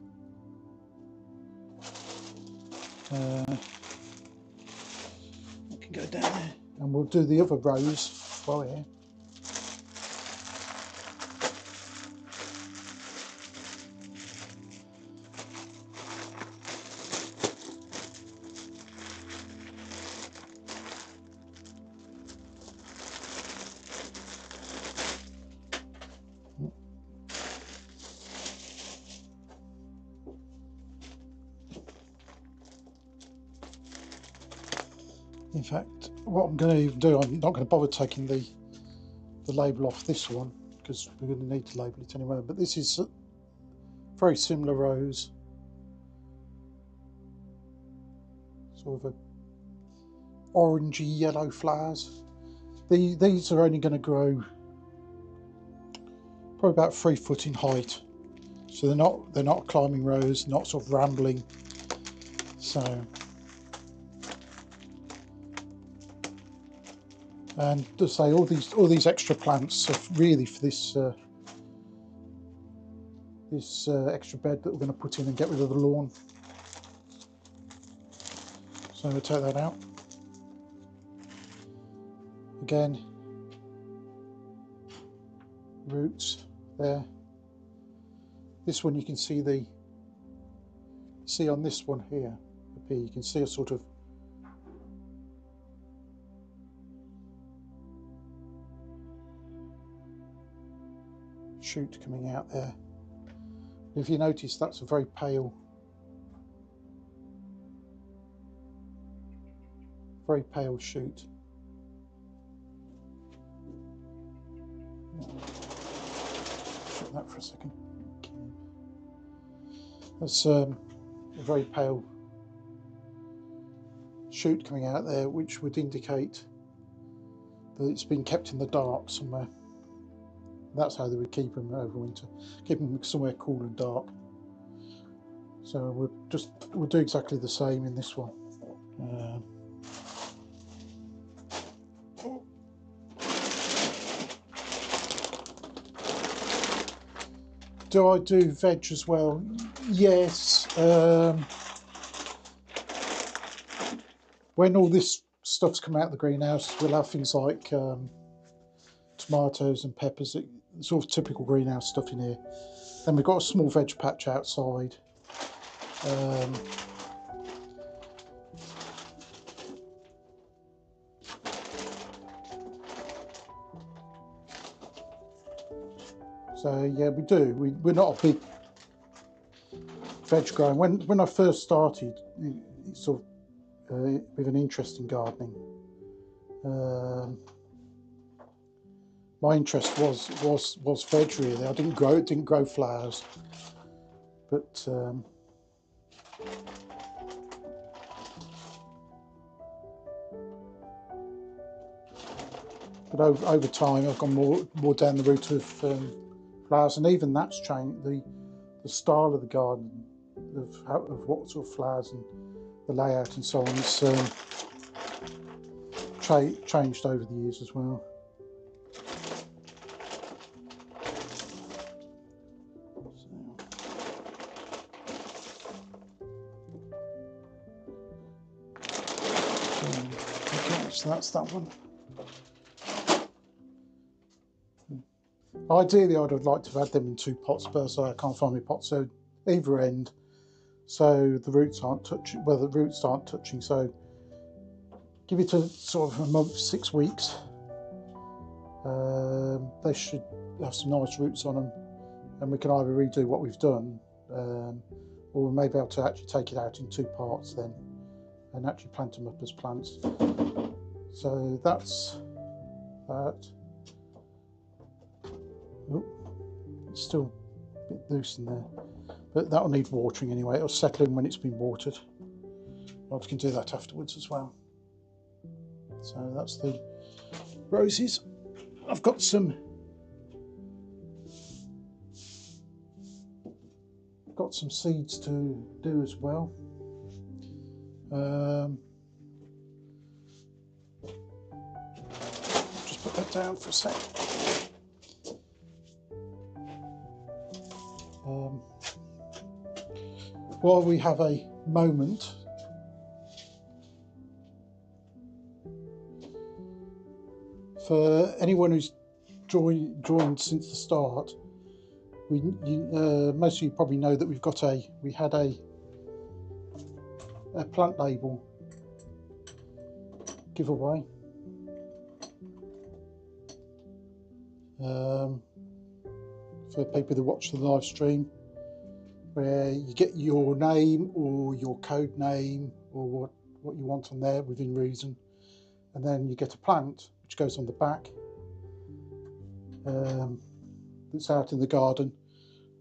It can go down there. And we'll do the other rows while here. In fact, what I'm going to do, I'm not going to bother taking the label off this one because we're going to need to label it anyway. But this is very similar rows, sort of a orangey yellow flowers. These are only going to grow probably about 3 foot in height, so they're not climbing rows, not sort of rambling. So. And to say all these extra plants are really for this extra bed that we're going to put in and get rid of the lawn. So we'll take that out. Again, roots there. This one you can see on this one here, up here you can see a sort of shoot coming out there. If you notice, that's a very pale shoot. Shut that for a second. That's a very pale shoot coming out there, which would indicate that it's been kept in the dark somewhere. That's how they would keep them over winter, keep them somewhere cool and dark. So we'll do exactly the same in this one. Do I do veg as well? Yes. When all this stuff's come out of the greenhouse, we'll have things like tomatoes and peppers, sort of typical greenhouse stuff in here. Then we've got a small veg patch outside. So yeah, we do. We're not a big veg growing. When I first started, it's sort of with an interest in gardening, my interest was veg really. I didn't grow flowers, but over time I've gone more down the route of flowers, and even that's changed. The style of the garden, of what sort of flowers and the layout and so on, has changed over the years as well. Okay, so that's that one. Ideally, I'd have liked to have had them in 2 pots, but I can't find my pot, so either end, so the roots aren't touching. Well, the roots aren't touching. So give it a sort of a month, 6 weeks. They should have some nice roots on them, and we can either redo what we've done, or we may be able to actually take it out in 2 parts then, and actually plant them up as plants. So that's that. Oh, it's still a bit loose in there, but that'll need watering anyway. It'll settle in when it's been watered. I can do that afterwards as well. So that's the roses. I've got some seeds to do as well. Just put that down for a sec. While we have a moment, for anyone who's joined since the start, most of you probably know that we had a plant label giveaway. For people that watch the live stream, where you get your name or your code name or what you want on there within reason, and then you get a plant which goes on the back, that's out in the garden.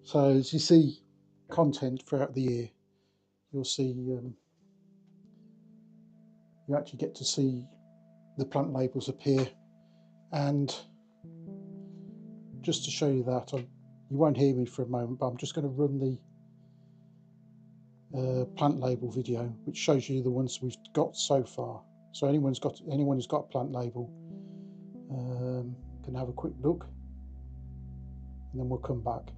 So as you see content throughout the year, you'll see you actually get to see the plant labels appear. And just to show you that, you won't hear me for a moment, but I'm just going to run the plant label video, which shows you the ones we've got so far. So anyone who's got a plant label can have a quick look, and then we'll come back.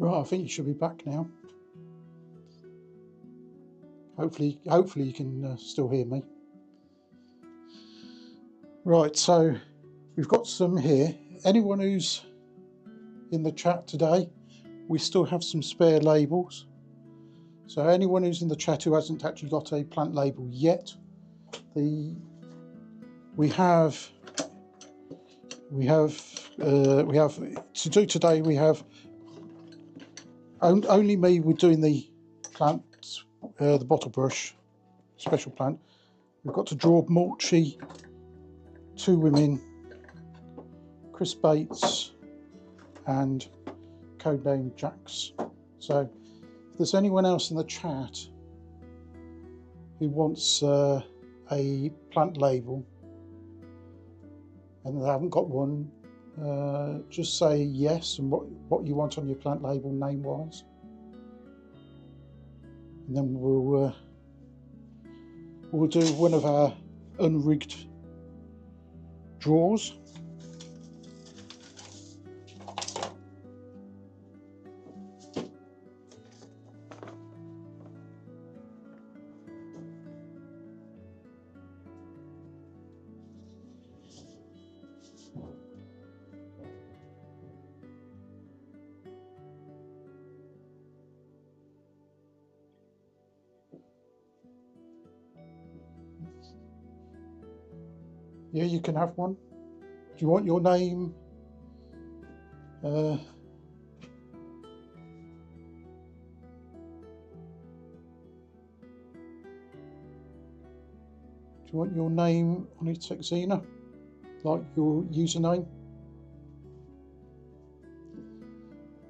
Right, I think you should be back now. Hopefully you can still hear me. Right, so we've got some here. Anyone who's in the chat today, we still have some spare labels. So anyone who's in the chat who hasn't actually got a plant label yet, we have to do today. We have only me. We're doing the plant, the bottle brush special plant. We've got to draw Mulchy, Two Women, Chris Bates, and codename Jax. So if there's anyone else in the chat who wants a plant label and they haven't got one, just say yes and what you want on your plant label name wise, and then we'll do one of our unrigged draws. Yeah, you can have one. Do you want your name? Do you want your name on it, Xena? Like your username?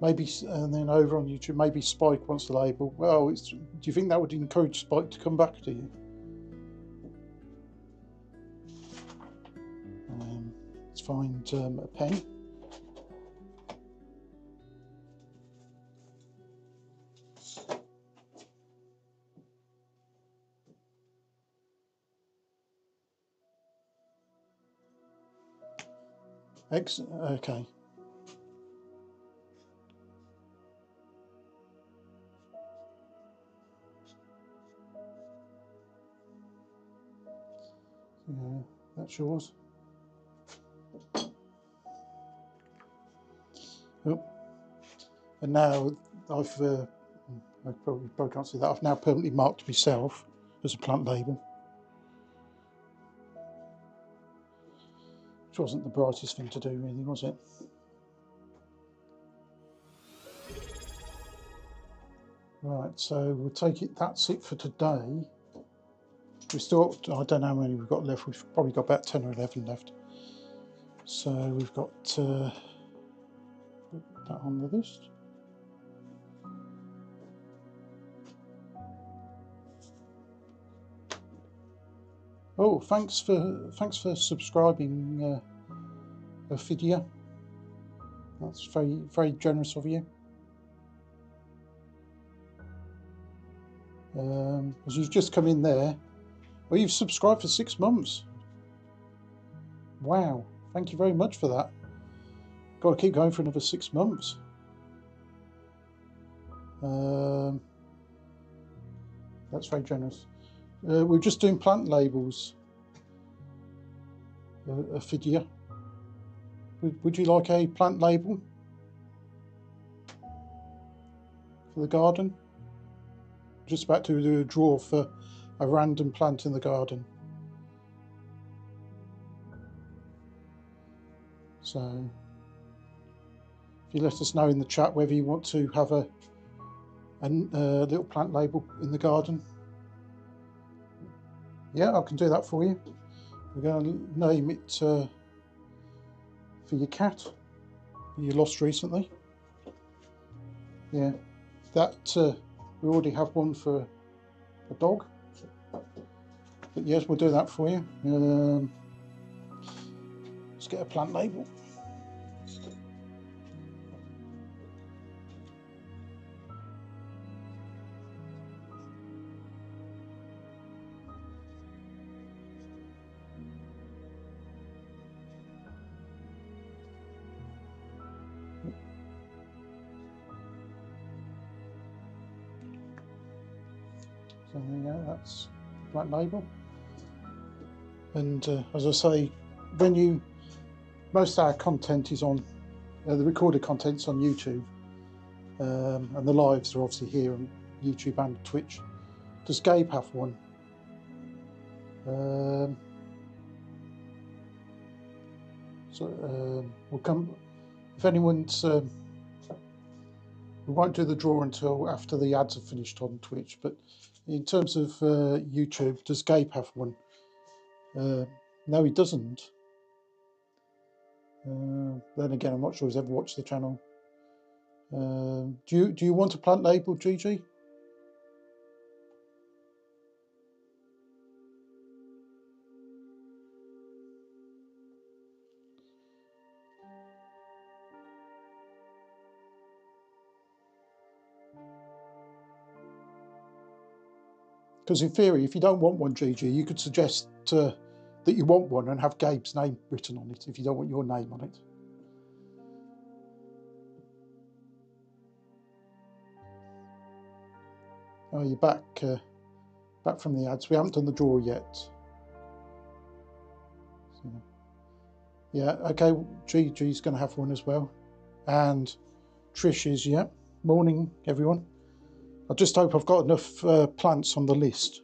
Maybe, and then over on YouTube, maybe Spike wants the label. Well, do you think that would encourage Spike to come back to you? Let's find a pen. Okay. Yeah, that's yours. Oh. And now I probably can't see that. I've now permanently marked myself as a plant label, which wasn't the brightest thing to do, really, was it? Right, so we'll take it. That's it for today. We still, I don't know how many we've got left. We've probably got about 10 or 11 left. So we've got that on the list. Oh, thanks for subscribing, Ophidia. That's very generous of you. As you've just come in there, well, you've subscribed for 6 months. Wow, thank you very much for that. Got to keep going for another 6 months. That's very generous. We're just doing plant labels, Ophidia. Would you like a plant label for the garden? Just about to do a draw for a random plant in the garden. So if you let us know in the chat whether you want to have a little plant label in the garden. Yeah, I can do that for you. We're going to name it for your cat you lost recently. Yeah, that we already have one for a dog. But yes, we'll do that for you. Let's get a plant label. So there you go, that's the plant label. And as I say, most of our content is on, the recorded content's on YouTube, and the lives are obviously here on YouTube and Twitch. Does Gabe have one? We'll come, if anyone's, we won't do the draw until after the ads are finished on Twitch, but in terms of YouTube, does Gabe have one? No, he doesn't. Then again, I'm not sure he's ever watched the channel. Do you want a plant label, Gigi? Because in theory, if you don't want one, Gigi, you could suggest that you want one and have Gabe's name written on it if you don't want your name on it. Oh, you're back from the ads. We haven't done the draw yet. So, yeah, okay, Gigi's going to have one as well. And Trish is, yeah. Morning, everyone. I just hope I've got enough plants on the list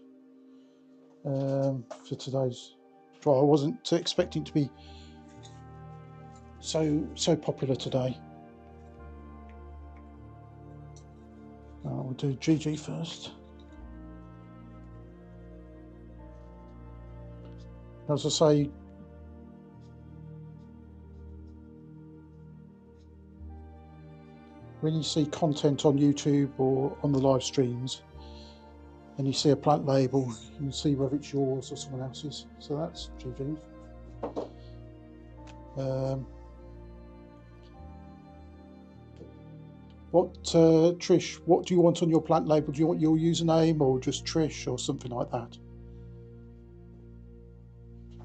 for today's draw. I wasn't expecting to be so popular today. We'll do Gigi first. As I say, when you see content on YouTube or on the live streams and you see a plant label, you can see whether it's yours or someone else's. So that's Gigi. Trish, what do you want on your plant label? Do you want your username or just Trish or something like that?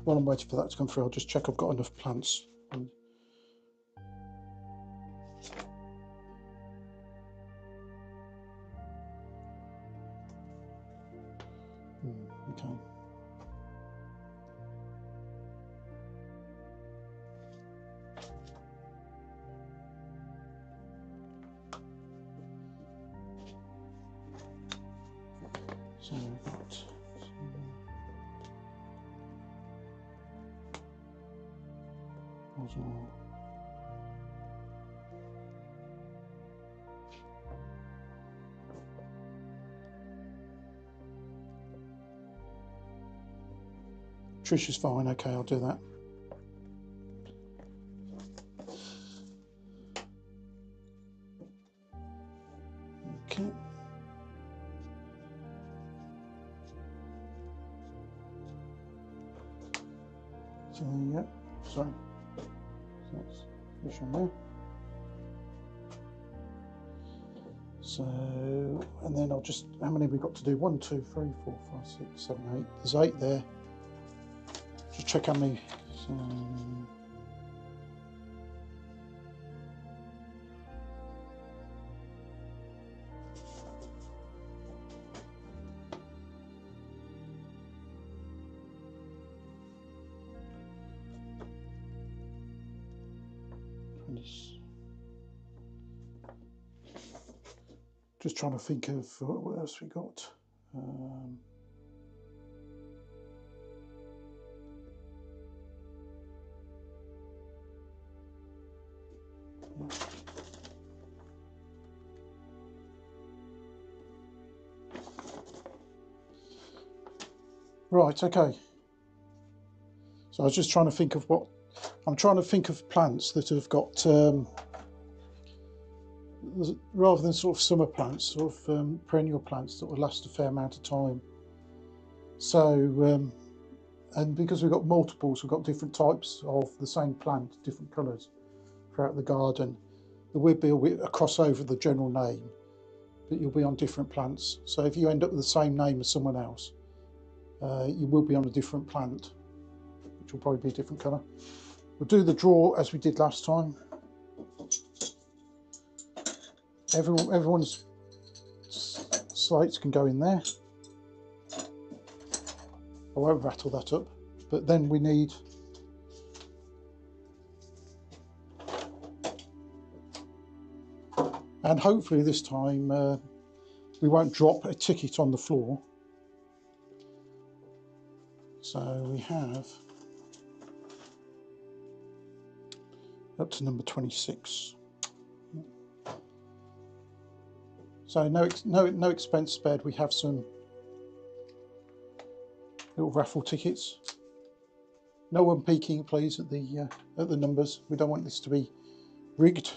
While I'm waiting for that to come through, I'll just check I've got enough plants. Okay. So we've got Trish is fine. Okay, I'll do that. Okay. So there you go. Sorry. So that's Trish on there. So, and then I'll just, how many have we got to do? 1, 2, 3, 4, 5, 6, 7, 8. There's 8 there. Just check how many. So, just trying to think of what else we got. Right, okay. So I was just trying to think of what, I'm trying to think of plants that have got, rather than sort of summer plants, sort of perennial plants that will last a fair amount of time. So, and because we've got multiples, we've got different types of the same plant, different colours throughout the garden. There will be a crossover of the general name, but you'll be on different plants. So if you end up with the same name as someone else, you will be on a different plant, which will probably be a different colour. We'll do the draw as we did last time. Everyone's slates can go in there. I won't rattle that up, but then we need and hopefully this time we won't drop a ticket on the floor. So we have up to number 26. So no expense spared. We have some little raffle tickets. No one peeking, please, at the numbers. We don't want this to be rigged.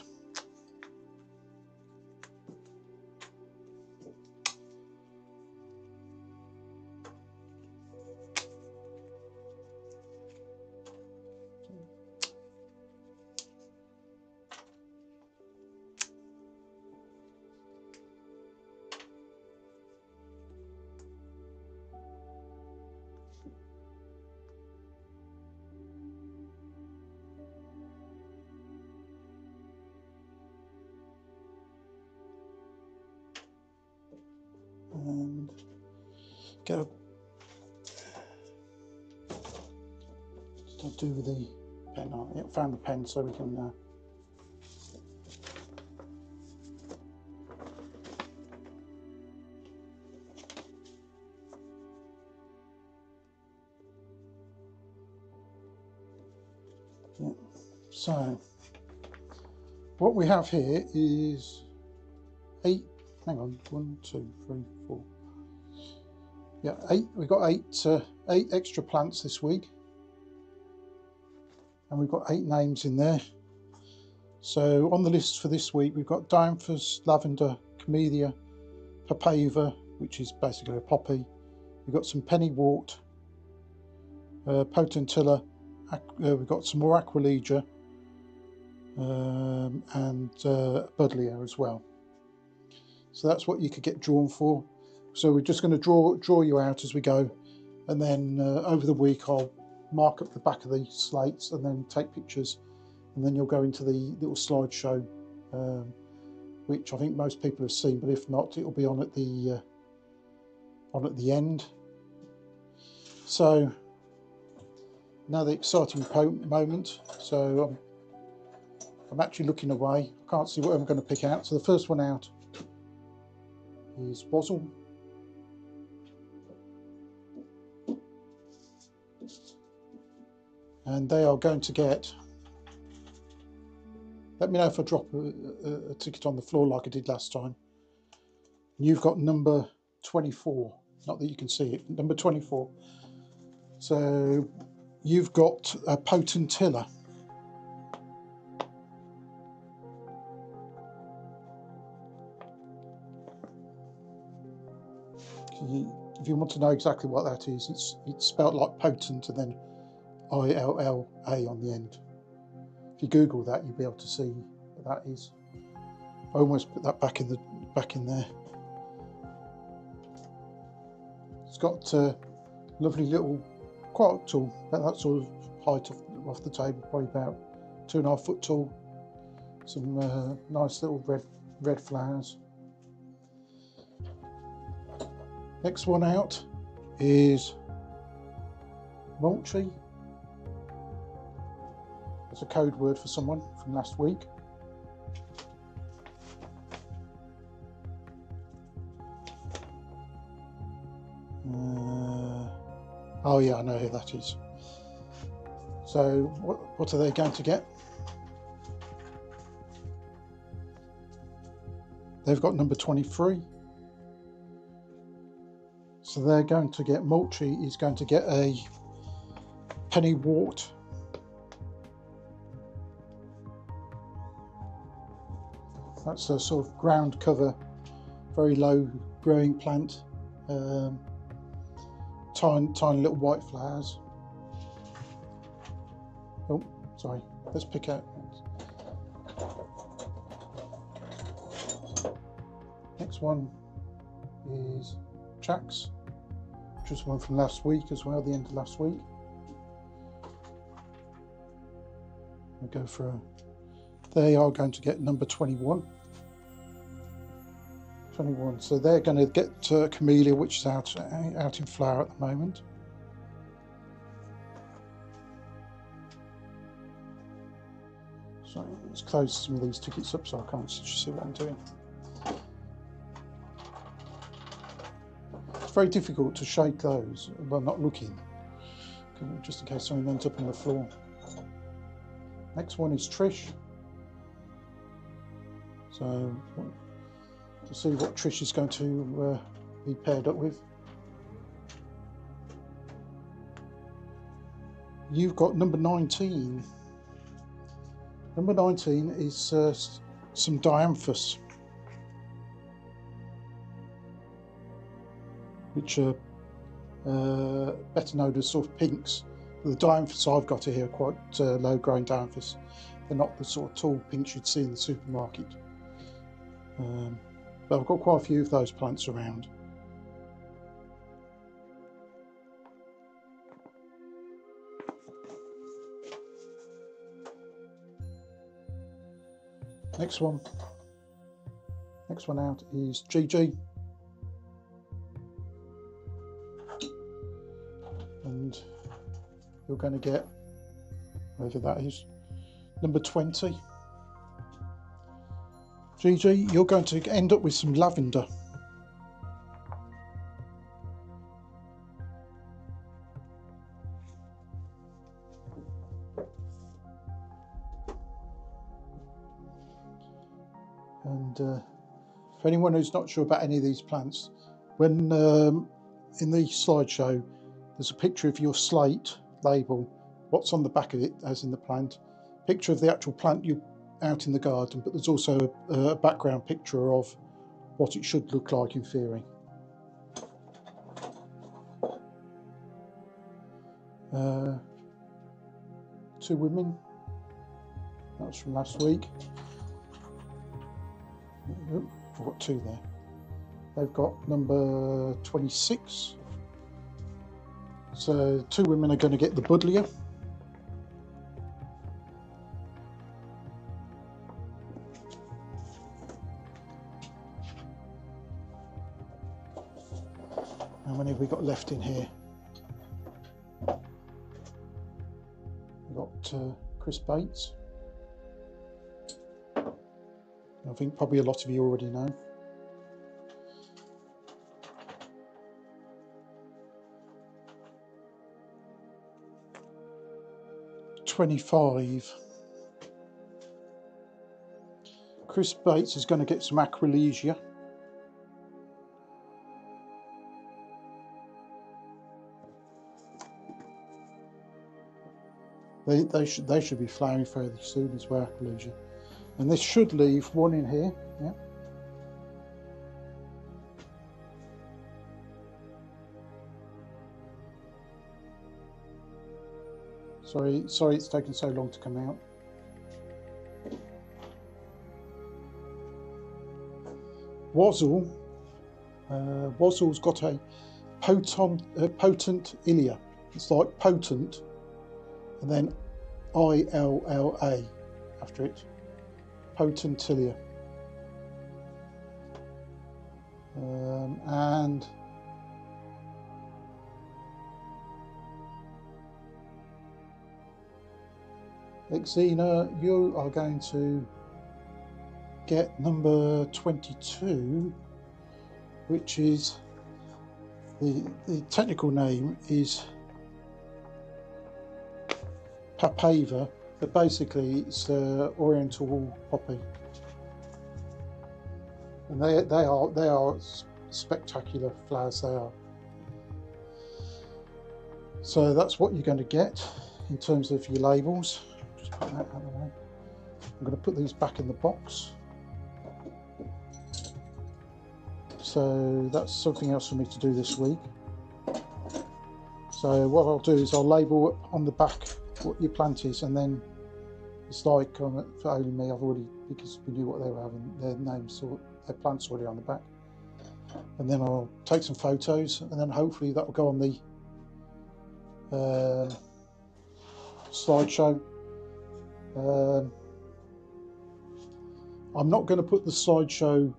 And go. I'll do with the pen. I found the pen so we can. Yeah. So what we have here is 8. Hang on, 1, 2, 3, 4. Yeah, 8. We've got 8 extra plants this week, and we've got 8 names in there. So on the list for this week, we've got Dianthus, Lavender, Camellia, Papava, which is basically a poppy. We've got some Pennywort, Potentilla. We've got some more Aquilegia, and Buddleia as well. So that's what you could get drawn for. So we're just going to draw you out as we go, and then over the week I'll mark up the back of the slates and then take pictures, and then you'll go into the little slideshow, which I think most people have seen, but if not, it'll be on at the end. So now the exciting moment. So I'm actually looking away. I can't see what I'm going to pick out. So the first one out is Wazzle. And they are going to get, let me know if I drop a ticket on the floor like I did last time. You've got number 24, not that you can see it, number 24. So you've got a Potentilla. If you want to know exactly what that is, it's spelled like potent and then I-L-L-A on the end. If you Google that, you'll be able to see what that is. I almost put that back in there. It's got a lovely little, quite tall, about that sort of height off the table, probably about 2.5 foot tall. Some nice little red flowers. Next one out is Mulchy. That's a code word for someone from last week. Oh yeah, I know who that is. So what are they going to get? They've got number 23. So they're going to get, Mulchy is going to get a Pennywort. That's a sort of ground cover, very low growing plant. Tiny little white flowers. Oh, sorry, let's pick out. Next one is Chax, which was one from last week as well, the end of last week. I'll go for they are going to get number 21. 21. So they're going to get Camellia, which is out in flower at the moment. So let's close some of these tickets up so I can't see what I'm doing. It's very difficult to shake those while not looking, just in case something ends up on the floor. Next one is Trish. So to see what Trish is going to be paired up with. You've got number 19. Number 19 is some dianthus, which are better known as sort of pinks. The dianthus I've got here are quite low-growing dianthus. They're not the sort of tall pinks you'd see in the supermarket. But I've got quite a few of those plants around. Next one out is GG, and you're going to get, whatever that is, number 20. GG, you're going to end up with some lavender. And for anyone who's not sure about any of these plants, when in the slideshow there's a picture of your slate label, what's on the back of it, as in the plant, picture of the actual plant you out in the garden, but there's also a background picture of what it should look like in theory. Two women, that was from last week. I've got two there. They've got number 26. So two women are going to get the buddleia. How many have we got left in here? We've got Chris Bates. I think probably a lot of you already know. $25. Chris Bates is going to get some acrolesia. They should be flowering fairly soon as well, acrolesia. And this should leave one in here, yeah. Sorry it's taken so long to come out. Wazzle. Wazzle's got a potent ilia. It's like potent, and then ILLA after it. Potentilia. And Xena, you are going to get number 22, which is the technical name is Papava, but basically it's Oriental poppy, and they are spectacular flowers. They are. So that's what you're going to get in terms of your labels. Just put that out of the way. I'm going to put these back in the box. So that's something else for me to do this week. So what I'll do is I'll label on the back what your plant is, and then it's like for only me, I've already, because we knew what they were having, their names, or their plants already on the back. And then I'll take some photos, and then hopefully that will go on the slideshow. I'm not going to put the slideshow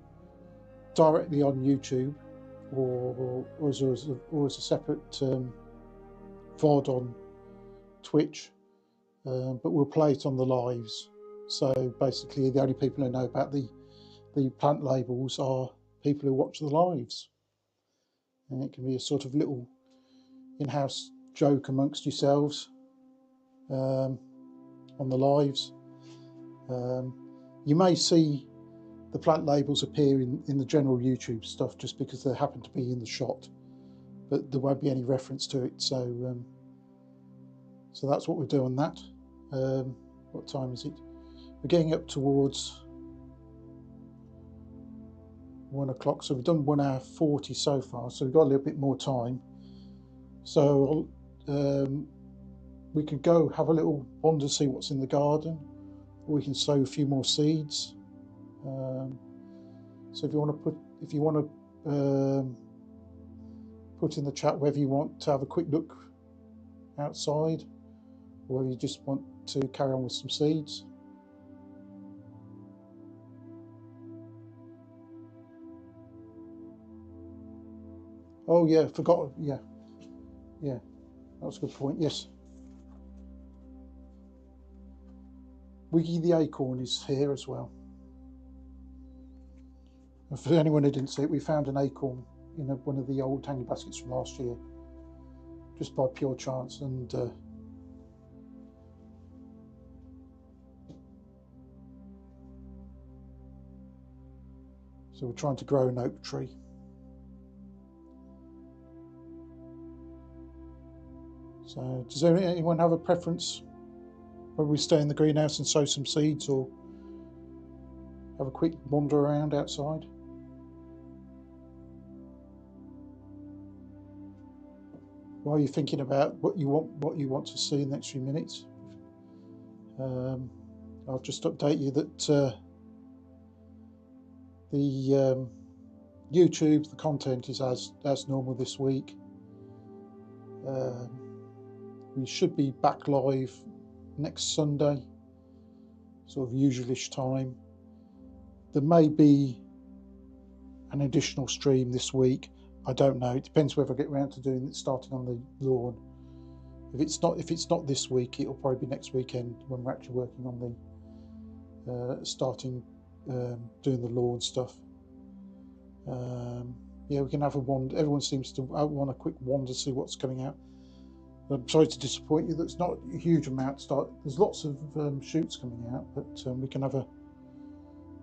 directly on YouTube or as a separate VOD on Twitch, but we'll play it on the lives. So basically the only people who know about the plant labels are people who watch the lives. And it can be a sort of little in-house joke amongst yourselves on the lives. You may see the plant labels appear in the general YouTube stuff just because they happen to be in the shot, but there won't be any reference to it. So so that's what we're doing. That what time is it? We're getting up towards 1 o'clock, so we've done 1 hour 40 so far, so we've got a little bit more time. So we can go have a little wander, see what's in the garden, or we can sow a few more seeds. So if you want to put in the chat whether you want to have a quick look outside, or you just want to carry on with some seeds. Oh yeah, forgot. Yeah, that's a good point. Yes, Wiggy the acorn is here as well. And for anyone who didn't see it, we found an acorn in one of the old hanging baskets from last year, just by pure chance, and so we're trying to grow an oak tree. So does anyone have a preference whether we stay in the greenhouse and sow some seeds or have a quick wander around outside? While you're thinking about what you want to see in the next few minutes, I'll just update you that the YouTube, the content is as normal this week. We should be back live next Sunday, sort of usual-ish time. There may be an additional stream this week. I don't know. It depends whether I get around to starting on the lawn. If it's not this week, it'll probably be next weekend when we're actually working on the starting doing the lawn stuff. Yeah, we can have a wander. Everyone seems to want a quick wander, see what's coming out. I'm sorry to disappoint you. That's not a huge amount. There's lots of shoots coming out, but we can have a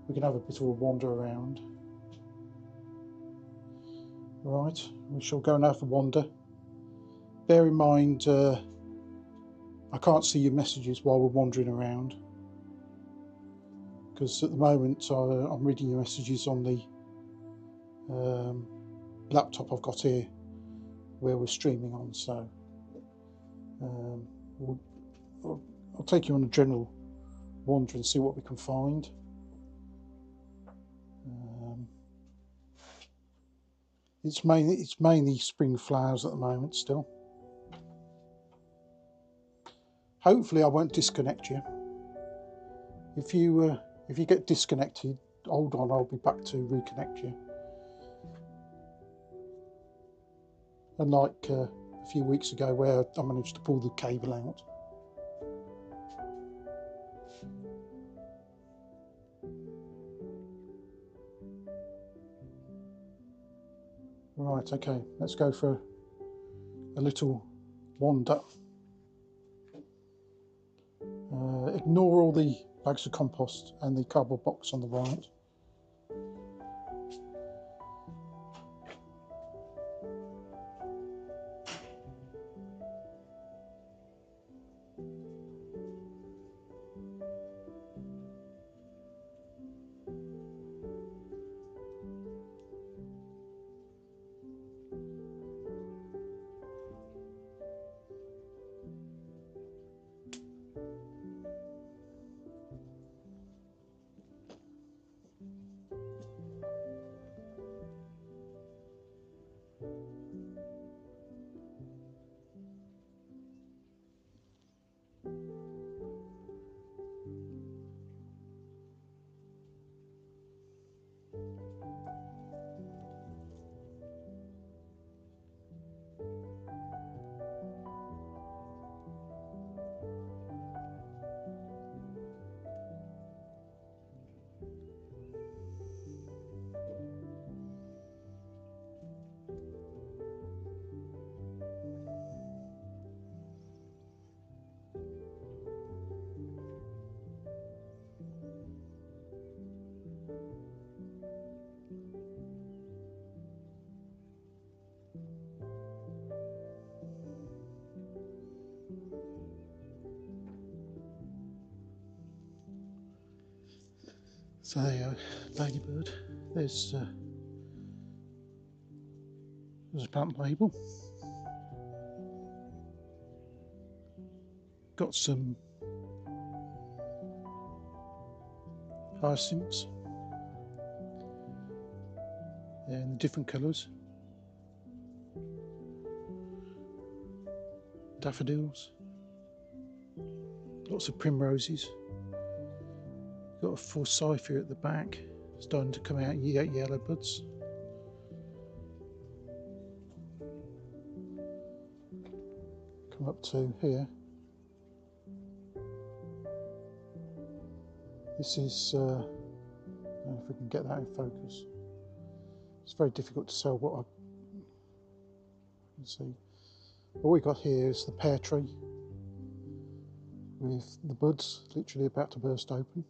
bit of a wander around. Right, we shall go and have a wander. Bear in mind, I can't see your messages while we're wandering around, because at the moment I'm reading your messages on the laptop I've got here, where we're streaming on. So I'll take you on a general wander and see what we can find. It's mainly spring flowers at the moment still. Hopefully I won't disconnect you. If you get disconnected, hold on, I'll be back to reconnect you. Unlike a few weeks ago where I managed to pull the cable out. Right, okay, let's go for a little wander. Ignore all the bags of compost and the cardboard box on the right. So there you go, ladybird. There's a plant label. Got some hyacinths in different colours. Daffodils. Lots of primroses. Got a forsythia at the back, starting to come out yellow buds. Come up to here. This is, I don't know if we can get that in focus. It's very difficult to tell what I can see. What we've got here is the pear tree with the buds literally about to burst open.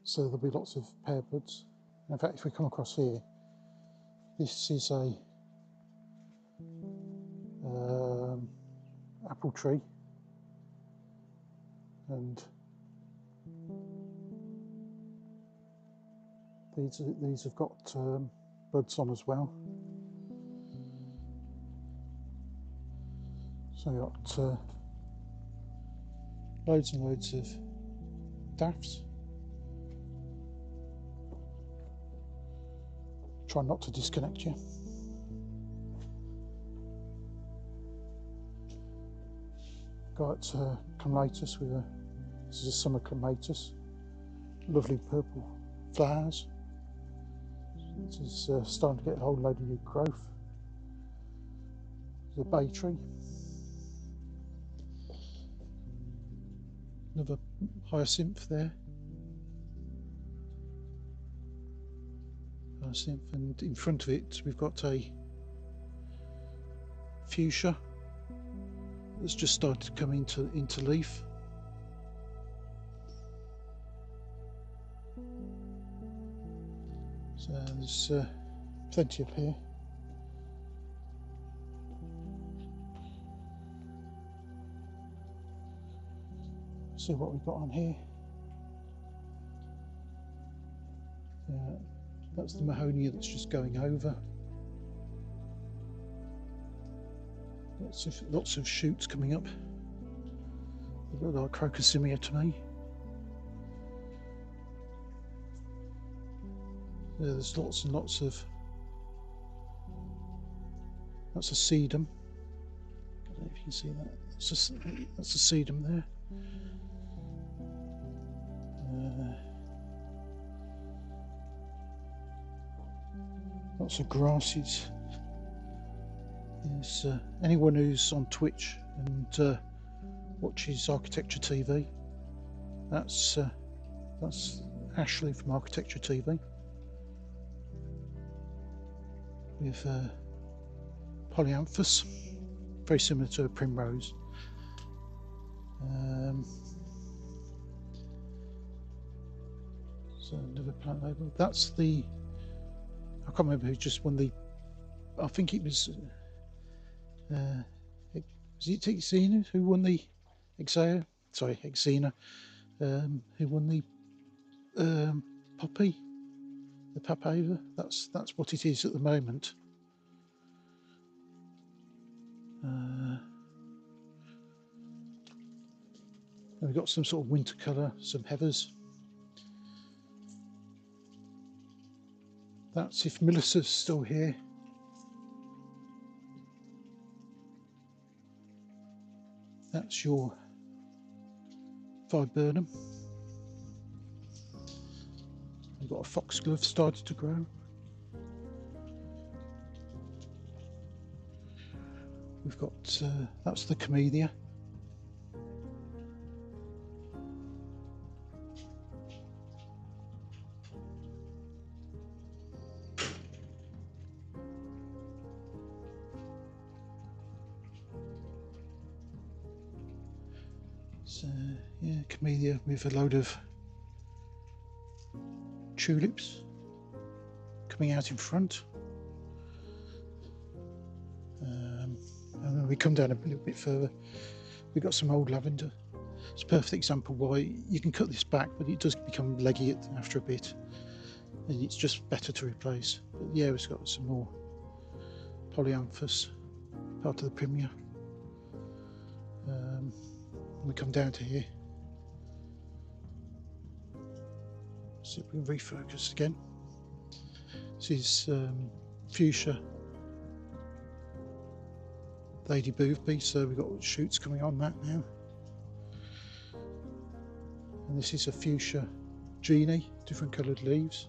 So there'll be lots of pear buds. In fact, if we come across here, this is a apple tree, and these have got buds on as well. So we've got loads and loads of daffs. Try not to disconnect you. Got clematis with this is a summer clematis. Lovely purple flowers. This is starting to get a whole load of new growth. There's a bay tree. Another hyacinth there. Hyacinth, and in front of it we've got a fuchsia that's just started to come into leaf. So there's plenty up here. See what we've got on here. That's the mahonia that's just going over. Lots of shoots coming up. They look like crocosmia to me. There's lots and lots of. That's a sedum. I don't know if you can see that. That's a sedum there. Lots of grasses. There's anyone who's on Twitch and watches Architecture TV. That's Ashley from Architecture TV with polyanthus, very similar to a primrose. So another plant label. That's the. I can't remember who just won the. I think it was. Was it Xena who won the Xena? Sorry, Xena. Who won the poppy, the papaya? That's what it is at the moment. We've got some sort of winter colour, some heathers. That's if Melissa's still here. That's your viburnum. We've got a foxglove started to grow. We've got that's the camellia. So yeah, camellia with a load of tulips coming out in front. And then we come down a little bit further, we've got some old lavender. It's a perfect example why you can cut this back, but it does become leggy after a bit, and it's just better to replace. But yeah, it's got some more polyanthus, part of the Primula. We come down to here. See if we can refocus again. This is fuchsia lady boothby, so we've got shoots coming on that now. And this is a fuchsia genie, different coloured leaves.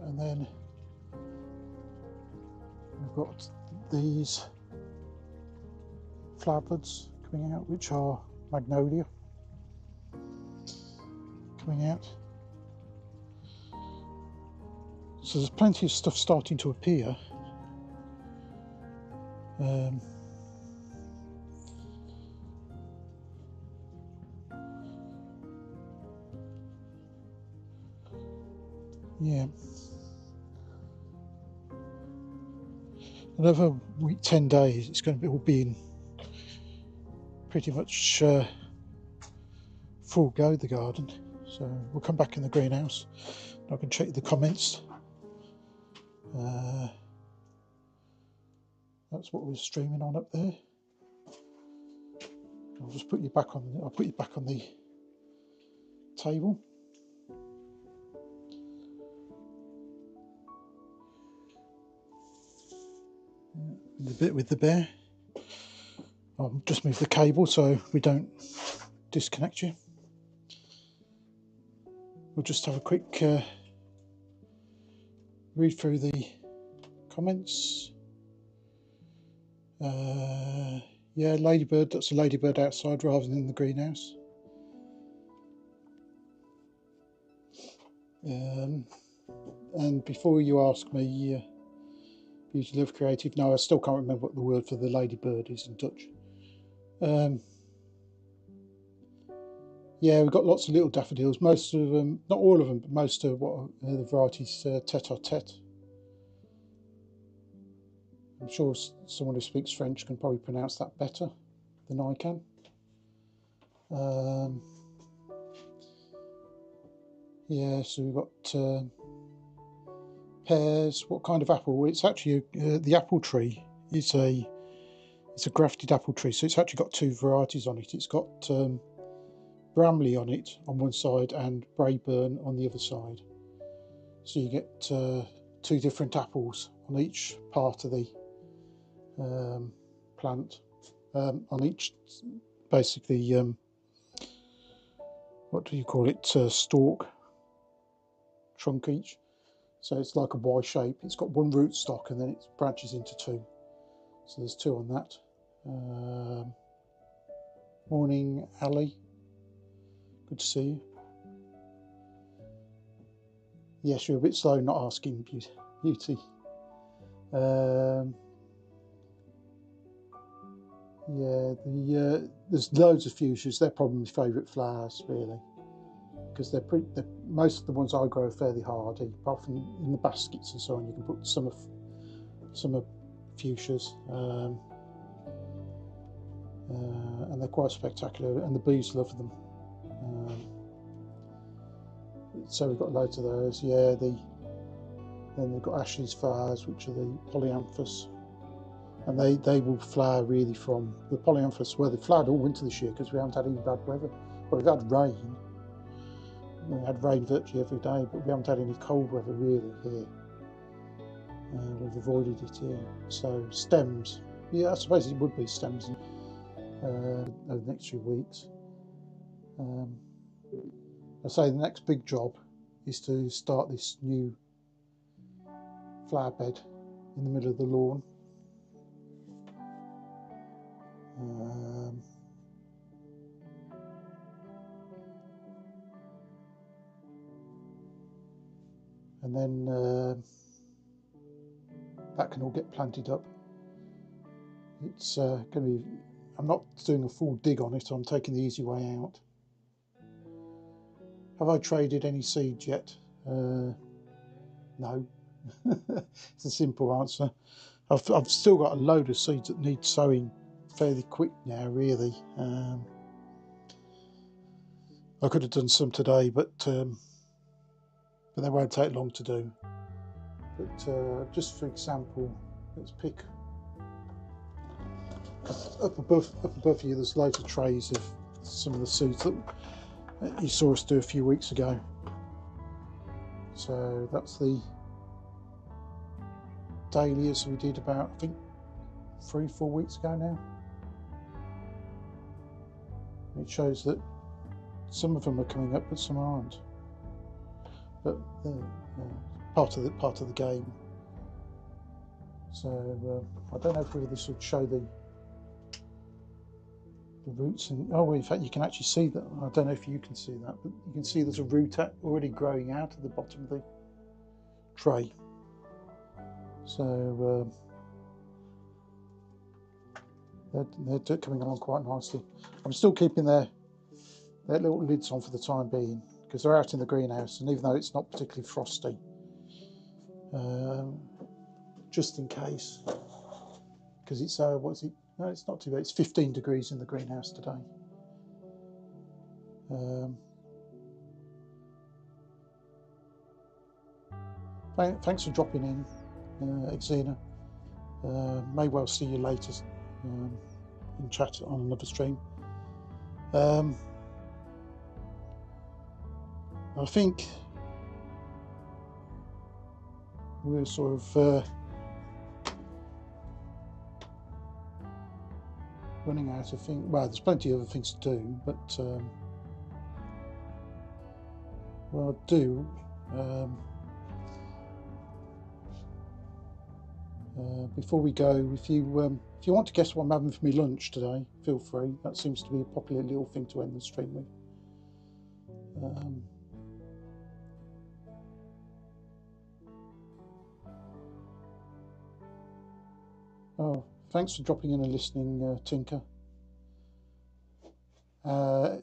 And then we've got these flower buds coming out, which are magnolia coming out. So there's plenty of stuff starting to appear. Yeah. Another week, 10 days, it's going to all be in pretty much full go, the garden. So we'll come back in the greenhouse. I can check the comments. That's what we're streaming on up there. I'll just put you back on. I'll put you back on the table. The bit with the bear. I'll just move the cable so we don't disconnect you. We'll just have a quick read through the comments. Yeah, ladybird, that's a ladybird outside rather than in the greenhouse. And before you ask me, Beauty Live Creative, no, I still can't remember what the word for the ladybird is in Dutch. Yeah, we've got lots of little daffodils. Most of them, not all of them, but most of what the varieties tête-à-tête. I'm sure someone who speaks French can probably pronounce that better than I can. Yeah, so we've got pears. What kind of apple? It's actually the apple tree is it's a grafted apple tree, so it's actually got two varieties on it. It's got Bramley on it on one side and Braeburn on the other side. So you get two different apples on each part of the plant, on each, basically, what do you call it, stalk, trunk each. So it's like a Y shape. It's got one root stock and then it branches into two. So there's two on that. Morning, Ali. Good to see you. Yes, you're a bit slow not asking, Beauty. Yeah, there's loads of fuchsias. They're probably my favourite flowers, really, because most of the ones I grow are fairly hardy. Apart from in the baskets and so on, you can put some of fuchsias, and they're quite spectacular, and the bees love them. So we've got loads of those. Yeah, then we've got Ashley's flowers, which are the polyanthus. And they will flower really from the polyanthus. Well, they flowered all winter this year because we haven't had any bad weather. Well, we've had rain. We had rain virtually every day, but we haven't had any cold weather really here. We've avoided it here. So stems, yeah, I suppose it would be stems over the next few weeks. I say the next big job is to start this new flower bed in the middle of the lawn. And then that can all get planted up. It's going to be, I'm not doing a full dig on it, I'm taking the easy way out. Have I traded any seeds yet? No. It's a simple answer. I've still got a load of seeds that need sowing fairly quick now, really. I could have done some today, but they won't take long to do. But just for example, let's pick up above you. There's loads of trays of some of the seeds that you saw us do a few weeks ago. So that's the dahlias we did about, I think, 3-4 weeks ago now. It shows that some of them are coming up, but some aren't. But part of the game. So I don't know if this would show the roots. And oh, in fact, you can actually see that. I don't know if you can see that, but you can see there's a root already growing out of the bottom of the tray. So they're coming along quite nicely. I'm still keeping their little lids on for the time being, because they're out in the greenhouse, and even though it's not particularly frosty, just in case, because it's what is it? No, it's not too bad. It's 15 degrees in the greenhouse today. Thanks for dropping in, Xena. May well see you later in chat on another stream. I think we're sort of running out of things. Well, there's plenty of other things to do, but what I'll do, before we go, if you want to guess what I'm having for my lunch today, feel free. That seems to be a popular little thing to end the stream with. Oh, thanks for dropping in and listening, Tinker. I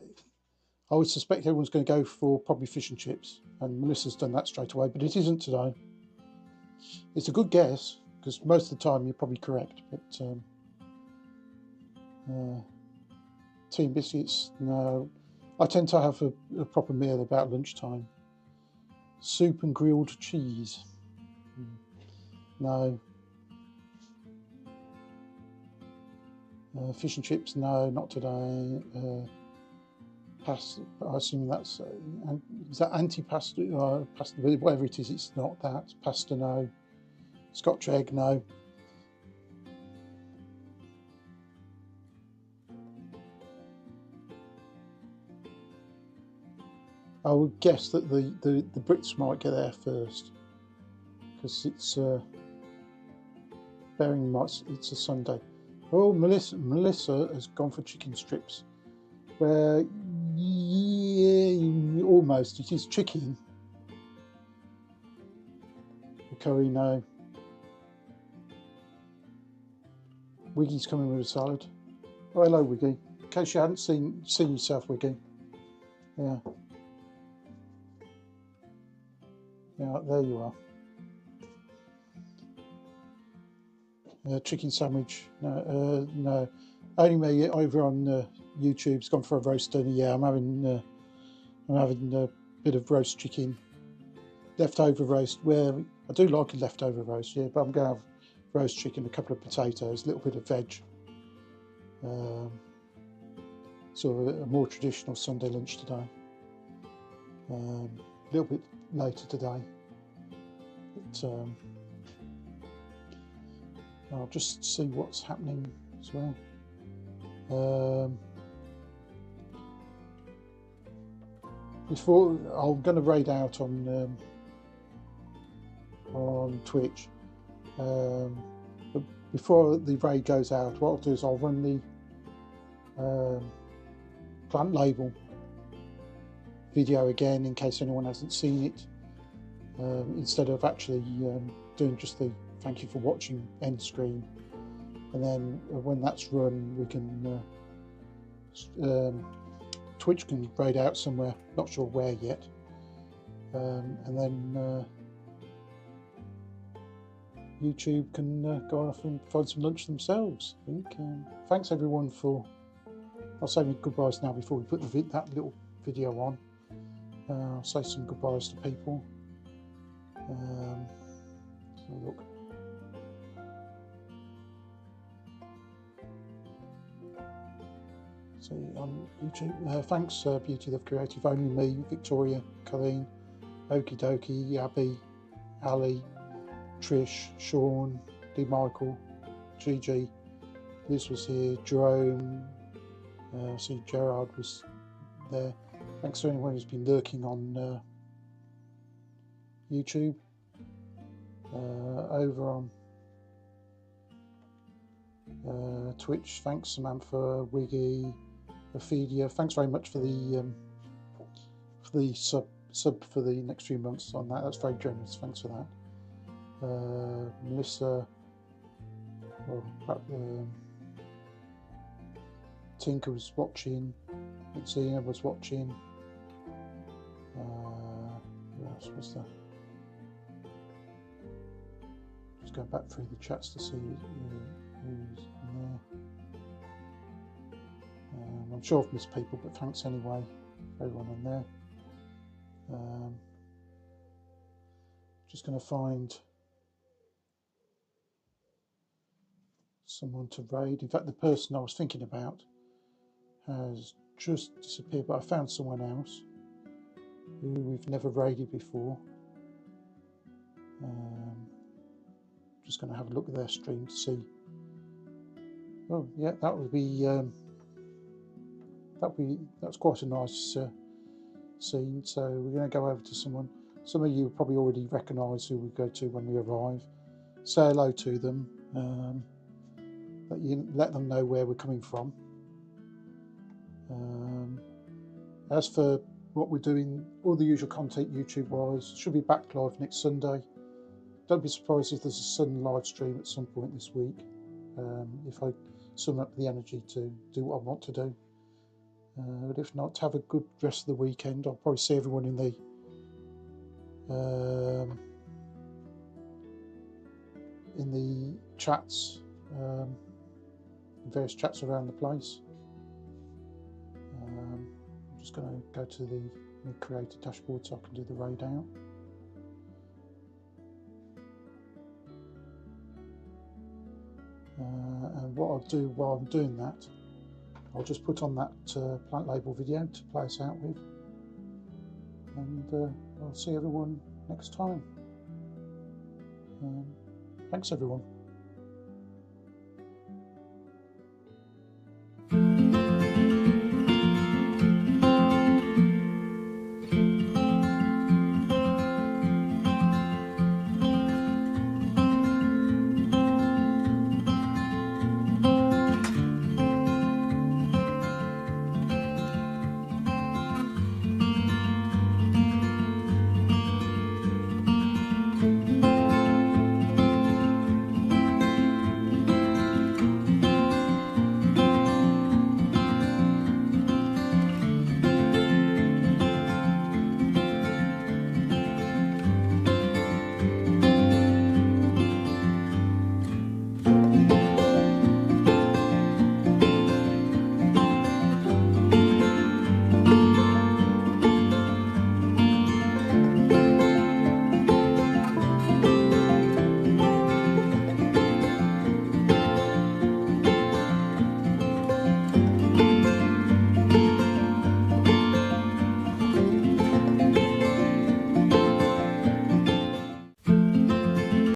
would suspect everyone's going to go for probably fish and chips, and Melissa's done that straight away, but it isn't today. It's a good guess, because most of the time you're probably correct, but tea and biscuits, no. I tend to have a proper meal about lunchtime. Soup and grilled cheese, no. Fish and chips, no, not today. Pasta, I assume that's is that anti-pasta? Pasta, whatever it is, it's not that. Pasta, no. Scotch egg, no. I would guess that the Brits might get there first, because it's bearing in mind it's a Sunday. Oh, Melissa has gone for chicken strips. Where, yeah, almost. It is chicken. The curry, no. Wiggy's coming with a salad. Oh, hello, Wiggy. In case you hadn't seen yourself, Wiggy. Yeah. Yeah, there you are. Chicken sandwich, no, no. Only me over on YouTube's gone for a roast dinner. Yeah, I'm having a bit of roast chicken, leftover roast. Where I do like a leftover roast, yeah, but I'm going to have roast chicken, a couple of potatoes, a little bit of veg. Sort of a more traditional Sunday lunch today. A little bit later today, but I'll just see what's happening as well. Before I'm going to raid out on Twitch, but before the raid goes out, what I'll do is I'll run the plant label video again in case anyone hasn't seen it, instead of actually doing just the thank you for watching end screen. And then when that's run, we can Twitch can raid out somewhere, not sure where yet, and then YouTube can go off and find some lunch themselves, I think. Thanks everyone for... I'll say my goodbyes now before we put that little video on. I'll say some goodbyes to people. So look. See on YouTube. Thanks Beauty Love Creative, Only Me, Victoria, Colleen, Okie Dokie, Abby, Ali, Trish, Sean, D. Michael, Gigi, Liz was here, Jerome, see Gerard was there. Thanks to anyone who's been lurking on YouTube. Over on Twitch, thanks Samantha, Wiggy, Ophelia. Thanks very much for the sub for the next few months on that. That's very generous. Thanks for that. Melissa, Tinker was watching. Zena was watching. Who else was there? Just going back through the chats to see who's in there. I'm sure I've missed people, but thanks anyway for everyone in there. Just going to find someone to raid. In fact, the person I was thinking about has just disappeared, but I found someone else who we've never raided before. Just going to have a look at their stream to see. Oh yeah, that would be that's quite a nice scene. So we're going to go over to someone. Some of you probably already recognise who we go to when we arrive. Say hello to them. Let them know where we're coming from. As for what we're doing, all the usual content YouTube wise, should be back live next Sunday. Don't be surprised if there's a sudden live stream at some point this week, if I sum up the energy to do what I want to do. But if not, have a good rest of the weekend. I'll probably see everyone in the chats, in various chats around the place. I'm just going to go to the creator dashboard so I can do the raid out. And what I'll do while I'm doing that, I'll just put on that plant label video to play us out with, and I'll see everyone next time. Thanks everyone.